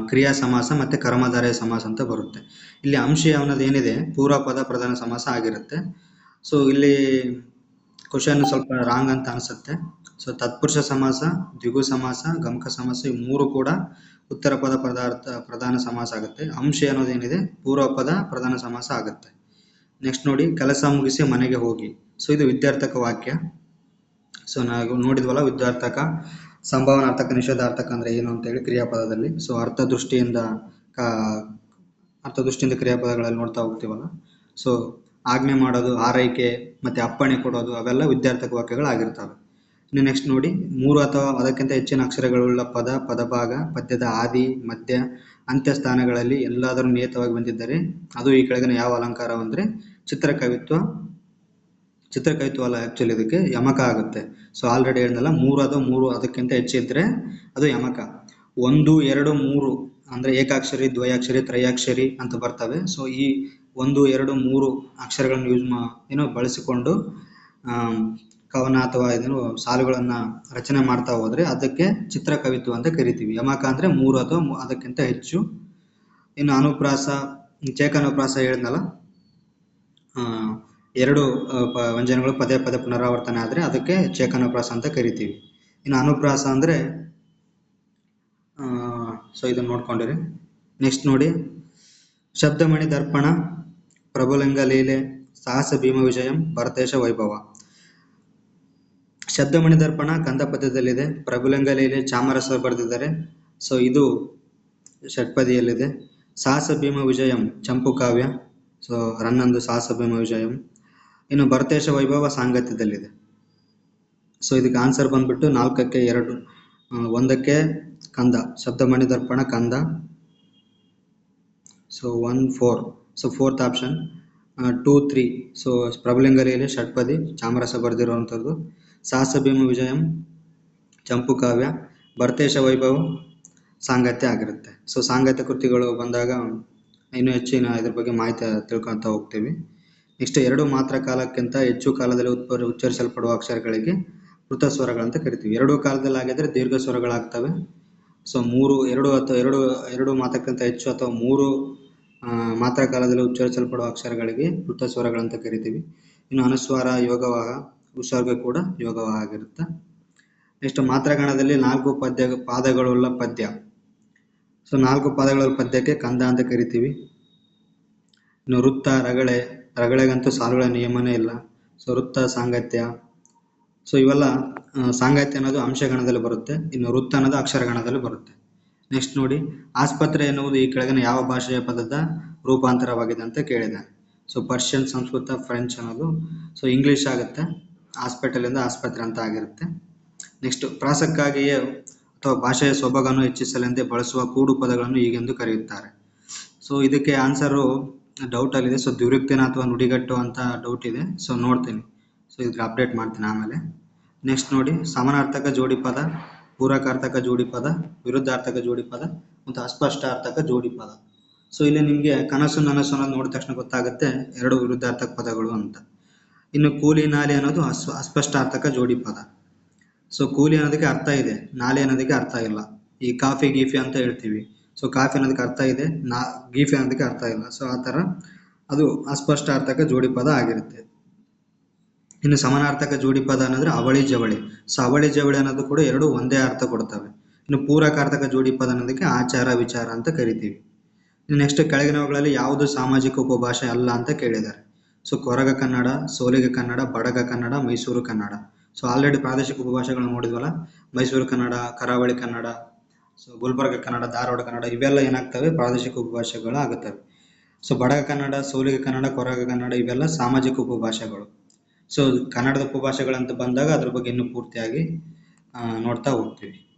ಕ್ರಿಯಾ ಸಮಾಸ ಮತ್ತು ಕರ್ಮಧಾರಯ ಸಮಾಸ ಅಂತ ಬರುತ್ತೆ. ಇಲ್ಲಿ ಅಂಶೀಯ ಅನ್ನೋದು ಏನಿದೆ ಪೂರ್ವ ಪದ ಪ್ರಧಾನ ಸಮಾಸ ಆಗಿರುತ್ತೆ. ಸೊ ಇಲ್ಲಿ ಕ್ವಶನ್ ಸ್ವಲ್ಪ ರಾಂಗ್ ಅಂತ ಅನಿಸುತ್ತೆ. ಸೊ ತತ್ಪುರುಷ ಸಮಾಸ, ದ್ವಿಗು ಸಮಾಸ, ಗಮಕ ಸಮಾಸ ಈ 3 ಕೂಡ ಉತ್ತರ ಪದ ಪ್ರಧಾನ ಸಮಾಸ ಆಗುತ್ತೆ. ಅಂಶೀಯ ಅನ್ನೋದೇನಿದೆ ಪೂರ್ವ ಪದ ಪ್ರಧಾನ ಸಮಾಸ ಆಗುತ್ತೆ. ನೆಕ್ಸ್ಟ್ ನೋಡಿ, ಕೆಲಸ ಮುಗಿಸಿ ಮನೆಗೆ ಹೋಗಿ. ಸೊ ಇದು ವಿದ್ಯಾರ್ಥಕ ವಾಕ್ಯ. ಸೊ ನಾವು ನೋಡಿದ್ವಲ್ಲ, ವಿದ್ಯಾರ್ಥಕ, ಸಂಭಾವನಾರ್ಥಕ, ನಿಷೇಧಾರ್ಥಕ ಅಂದರೆ ಏನು ಅಂತೇಳಿ ಕ್ರಿಯಾಪದದಲ್ಲಿ. ಸೊ ಅರ್ಥದೃಷ್ಟಿಯಿಂದ ಕ್ರಿಯಾಪದಗಳಲ್ಲಿ ನೋಡ್ತಾ ಹೋಗ್ತೀವಲ್ಲ. ಸೊ ಆಜ್ಞೆ ಮಾಡೋದು, ಆರೈಕೆ ಮತ್ತು ಅಪ್ಪಣೆ ಕೊಡೋದು ಅವೆಲ್ಲ ವಿದ್ಯಾರ್ಥಕ ವಾಕ್ಯಗಳಾಗಿರ್ತವೆ. ಇನ್ನು ನೆಕ್ಸ್ಟ್ ನೋಡಿ, 3 ಅಥವಾ ಅದಕ್ಕಿಂತ ಹೆಚ್ಚಿನ ಅಕ್ಷರಗಳುಳ್ಳ ಪದ, ಪದಭಾಗ, ಪದ್ಯದ ಆದಿ, ಮಧ್ಯ, ಅಂತ್ಯ ಸ್ಥಾನಗಳಲ್ಲಿ ಎಲ್ಲಾದರೂ ನಿಯತವಾಗಿ ಬಂದಿದ್ದರೆ ಅದು ಈ ಕೆಳಗಿನ ಯಾವ ಅಲಂಕಾರ ಅಂದರೆ ಚಿತ್ರಕವಿತ್ವ ಅಲ್ಲ, ಆ್ಯಕ್ಚುಲಿ ಇದಕ್ಕೆ ಯಮಕ ಆಗುತ್ತೆ. ಸೊ ಆಲ್ರೆಡಿ ಹೇಳಿದ್ನಲ್ಲ, 3 ಅದಕ್ಕಿಂತ ಹೆಚ್ಚಿದ್ರೆ ಅದು ಯಮಕ. 1, 2, 3 ಅಂದರೆ ಏಕಾಕ್ಷರಿ, ದ್ವಯಾಕ್ಷರಿ, ತ್ರಯಾಕ್ಷರಿ ಅಂತ ಬರ್ತವೆ. ಸೊ ಈ 1, 2, 3 ಅಕ್ಷರಗಳನ್ನು ಬಳಸಿಕೊಂಡು ಕವನ ಅಥವಾ ಸಾಲುಗಳನ್ನು ರಚನೆ ಮಾಡ್ತಾ ಹೋದರೆ ಅದಕ್ಕೆ ಚಿತ್ರಕವಿತ್ವ ಅಂತ ಕರಿತೀವಿ. ಯಮಕ ಅಂದರೆ 3 ಅಥವಾ ಅದಕ್ಕಿಂತ ಹೆಚ್ಚು. ಇನ್ನು ಅನುಪ್ರಾಸ, ಚೇಕನುಪ್ರಾಸ ಹೇಳಿದ್ನಲ್ಲ, 2 ವ್ಯಂಜನಗಳು ಪದೇ ಪದೇ ಪುನರಾವರ್ತನೆ ಆದರೆ ಅದಕ್ಕೆ ಚೇಕನುಪ್ರಾಸ ಅಂತ ಕರಿತೀವಿ. ಇನ್ನು ಅನುಪ್ರಾಸ ಅಂದರೆ ಸೊ ಇದನ್ನು ನೋಡ್ಕೊಂಡಿರಿ. ನೆಕ್ಸ್ಟ್ ನೋಡಿ, ಶಬ್ದಮಣಿ ದರ್ಪಣ, ಪ್ರಭುಲಿಂಗ ಲೀಲೆ, ಸಾಹಸ ಭೀಮ ವಿಜಯಂ, ಭರತೇಶ ವೈಭವ. ಶಬ್ದಮಣಿ ದರ್ಪಣ ಕಂದ ಪದ್ಯದಲ್ಲಿದೆ. ಪ್ರಭುಲಿಂಗ ಲೀಲೆ ಚಾಮರಸ ಬರೆದಿದ್ದಾರೆ. ಸೊ ಇದು ಷಟ್ಪದಿಯಲ್ಲಿದೆ. ಸಾಹಸ ಭೀಮ ವಿಜಯಂ ಚಂಪು ಕಾವ್ಯ. ಸೊ ರನ್ನಂದು ಸಾಹಸ ಭೀಮ ವಿಜಯಂ. ಇನ್ನು ಭರತೇಶ ವೈಭವ ಸಾಂಗತ್ಯದಲ್ಲಿದೆ. ಸೊ ಇದಕ್ಕೆ ಆನ್ಸರ್ ಬಂದ್ಬಿಟ್ಟು 4ಕ್ಕೆ 2, 1ಕ್ಕೆ ಕಂದ, ಶಬ್ದಮಣಿ ದರ್ಪಣ ಕಂದ. So 1, 4. So 4th option. 2, 3. So Prabhulinga ಲೀಲೆ ಷಟ್ಪದಿ ಚಾಮರಸ ಬರೆದಿರುವಂಥದ್ದು. ಸಾಹಸ ಭೀಮ ವಿಜಯಂ ಚಂಪು ಕಾವ್ಯ. ಭರತೇಶ ವೈಭವ ಸಾಂಗತ್ಯ ಆಗಿರುತ್ತೆ. ಸೊ ಸಾಂಗತ್ಯ ಕೃತಿಗಳು ಬಂದಾಗ ಇನ್ನೂ ಹೆಚ್ಚಿನ ಇದ್ರ ಬಗ್ಗೆ ಮಾಹಿತಿ ತಿಳ್ಕೊತಾ ಹೋಗ್ತೀವಿ. ನೆಕ್ಸ್ಟ್ 2 ಮಾತ್ರ ಕಾಲಕ್ಕಿಂತ ಹೆಚ್ಚು ಕಾಲದಲ್ಲಿ ಉಚ್ಚರಿಸಲ್ಪಡುವ ಅಕ್ಷರಗಳಿಗೆ ವೃತ್ತ ಸ್ವರಗಳಂತ ಕರಿತೀವಿ. 2 ಕಾಲದಲ್ಲಿ ಆಗಿದ್ರೆ ದೀರ್ಘ ಸ್ವರಗಳಾಗ್ತವೆ. ಸೊ 2 ಮಾತ್ರಕ್ಕಿಂತ ಹೆಚ್ಚು ಅಥವಾ 3 ಮಾತ್ರ ಕಾಲದಲ್ಲಿ ಉಚ್ಚರಿಸಲ್ಪಡುವ ಅಕ್ಷರಗಳಿಗೆ ವೃತ್ತ ಸ್ವರಗಳಂತ ಕರಿತೀವಿ. ಇನ್ನು ಅನುಸ್ವಾರ, ಯೋಗವಾಹ, ಉಸರ್ಗ ಕೂಡ ಯೋಗವಾಹ ಆಗಿರುತ್ತೆ. ನೆಕ್ಸ್ಟ್ ಮಾತ್ರಗಣದಲ್ಲಿ 4 ಪಾದಗಳುಳ್ಳ ಪದ್ಯ. ಸೊ 4 ಪಾದಗಳುಳ್ಳ ಪದ್ಯಕ್ಕೆ ಕಂದ ಅಂತ ಕರಿತೀವಿ. ಇನ್ನು ವೃತ್ತ, ರಗಳೆಗಂತೂ ಸಾಲುಗಳ ನಿಯಮನೇ ಇಲ್ಲ. ಸೊ ವೃತ್ತ, ಸಾಂಗತ್ಯ, ಸೊ ಇವೆಲ್ಲ ಸಾಂಗತ್ಯ ಅನ್ನೋದು ಅಂಶಗಣದಲ್ಲಿ ಬರುತ್ತೆ. ಇನ್ನು ವೃತ್ತ ಅನ್ನೋದು ಅಕ್ಷರಗಣದಲ್ಲಿ ಬರುತ್ತೆ. ನೆಕ್ಸ್ಟ್ ನೋಡಿ, ಆಸ್ಪತ್ರೆ ಎನ್ನುವುದು ಈ ಕೆಳಗಿನ ಯಾವ ಭಾಷೆಯ ಪದದ ರೂಪಾಂತರವಾಗಿದೆ ಅಂತ ಕೇಳಿದೆ. ಸೊ ಪರ್ಷಿಯನ್, ಸಂಸ್ಕೃತ, ಫ್ರೆಂಚ್ ಅನ್ನೋದು ಸೊ ಇಂಗ್ಲೀಷ್ ಆಗುತ್ತೆ. ಹಾಸ್ಪಿಟಲಿಂದ ಆಸ್ಪತ್ರೆ ಅಂತ ಆಗಿರುತ್ತೆ. ನೆಕ್ಸ್ಟ್, ಪ್ರಾಸಕ್ಕಾಗಿಯೇ ಅಥವಾ ಭಾಷೆಯ ಸೊಬಗನ್ನು ಹೆಚ್ಚಿಸಲೆಂದೇ ಬಳಸುವ ಕೂಡು ಪದಗಳನ್ನು ಹೀಗೆಂದು ಕರೆಯುತ್ತಾರೆ. ಸೊ ಇದಕ್ಕೆ ಆನ್ಸರು ಡೌಟಲ್ಲಿದೆ. ಸೊ ದ್ವಿರುಕ್ತಿನ ಅಥವಾ ನುಡಿಗಟ್ಟು ಅಂತ ಡೌಟ್ ಇದೆ. ಸೊ ನೋಡ್ತೀನಿ. ಸೊ ಇದಕ್ಕೆ ಅಪ್ಡೇಟ್ ಮಾಡ್ತೀನಿ ಆಮೇಲೆ. ನೆಕ್ಸ್ಟ್ ನೋಡಿ, ಸಮಾನಾರ್ಥಕ ಜೋಡಿ ಪದ, ಪೂರಕಾರ್ಥಕ ಜೋಡಿ ಪದ, ವಿರುದ್ಧಾರ್ಥಕ ಜೋಡಿ ಪದ ಮತ್ತು ಅಸ್ಪಷ್ಟಾರ್ಥಕ ಜೋಡಿ ಪದ. ಸೊ ಇಲ್ಲಿ ನಿಮಗೆ ಕನಸು ನನಸು ಅನ್ನೋದು ನೋಡಿದ ತಕ್ಷಣ ಗೊತ್ತಾಗುತ್ತೆ 2 ವಿರುದ್ಧಾರ್ಥಕ ಪದಗಳು ಅಂತ. ಇನ್ನು ಕೂಲಿ, ನಾಲಿ ಅನ್ನೋದು ಅಸ್ಪಷ್ಟಾರ್ಥಕ ಜೋಡಿ ಪದ. ಸೊ ಕೂಲಿ ಅನ್ನೋದಕ್ಕೆ ಅರ್ಥ ಇದೆ, ನಾಲಿ ಅನ್ನೋದಕ್ಕೆ ಅರ್ಥ ಇಲ್ಲ. ಈ ಕಾಫಿ ಗೀಫಿ ಅಂತ ಹೇಳ್ತೀವಿ. ಸೊ ಕಾಫಿ ಅನ್ನೋದಕ್ಕೆ ಅರ್ಥ ಇದೆ, ಗೀಫಿ ಅನ್ನೋದಕ್ಕೆ ಅರ್ಥ ಇಲ್ಲ. ಸೊ ಆ ಥರ ಅದು ಅಸ್ಪಷ್ಟಾರ್ಥಕ ಜೋಡಿ ಪದ ಆಗಿರುತ್ತೆ. ಇನ್ನು ಸಮಾನಾರ್ಥಕ ಜೋಡಿ ಪದ ಅನ್ನೋದ್ರೆ ಅವಳಿ ಜವಳಿ. ಸೊ ಅವಳಿ ಜವಳಿ ಅನ್ನೋದು ಕೂಡ 2 ಒಂದೇ ಅರ್ಥ ಕೊಡ್ತವೆ. ಇನ್ನು ಪೂರಕಾರ್ಥಕ ಜೋಡಿ ಪದ ಅನ್ನೋದಕ್ಕೆ ಆಚಾರ ವಿಚಾರ ಅಂತ ಕರಿತೀವಿ. ಇನ್ನು ನೆಕ್ಸ್ಟ್, ಕೆಳಗಿನವುಗಳಲ್ಲಿ ಯಾವುದು ಸಾಮಾಜಿಕ ಉಪಭಾಷೆ ಅಲ್ಲ ಅಂತ ಕೇಳಿದ್ದಾರೆ. So Koraga Kannada, Soliga Kannada, Badaga Kannada, Mysuru Kannada. So already ಪ್ರಾದೇಶಿಕ ಉಪಭಾಷೆಗಳನ್ನ ನೋಡಿದ್ವಲ್ಲ, ಮೈಸೂರು ಕನ್ನಡ, ಕರಾವಳಿ ಕನ್ನಡ, ಸೊ ಗುಲ್ಬರ್ಗ ಕನ್ನಡ, ಧಾರವಾಡ ಕನ್ನಡ ಇವೆಲ್ಲ ಏನಾಗ್ತವೆ ಪ್ರಾದೇಶಿಕ ಉಪಭಾಷೆಗಳು ಆಗುತ್ತವೆ. ಸೊ ಬಡಗ ಕನ್ನಡ, ಸೋಲಿಗ ಕನ್ನಡ, ಕೊರಗ ಕನ್ನಡ ಇವೆಲ್ಲ ಸಾಮಾಜಿಕ ಉಪಭಾಷೆಗಳು. ಸೊ ಕನ್ನಡದ ಉಪಭಾಷೆಗಳಂತ ಬಂದಾಗ ಅದ್ರ ಬಗ್ಗೆ ಇನ್ನೂ ಪೂರ್ತಿಯಾಗಿ ನೋಡ್ತಾ ಹೋಗ್ತೀವಿ.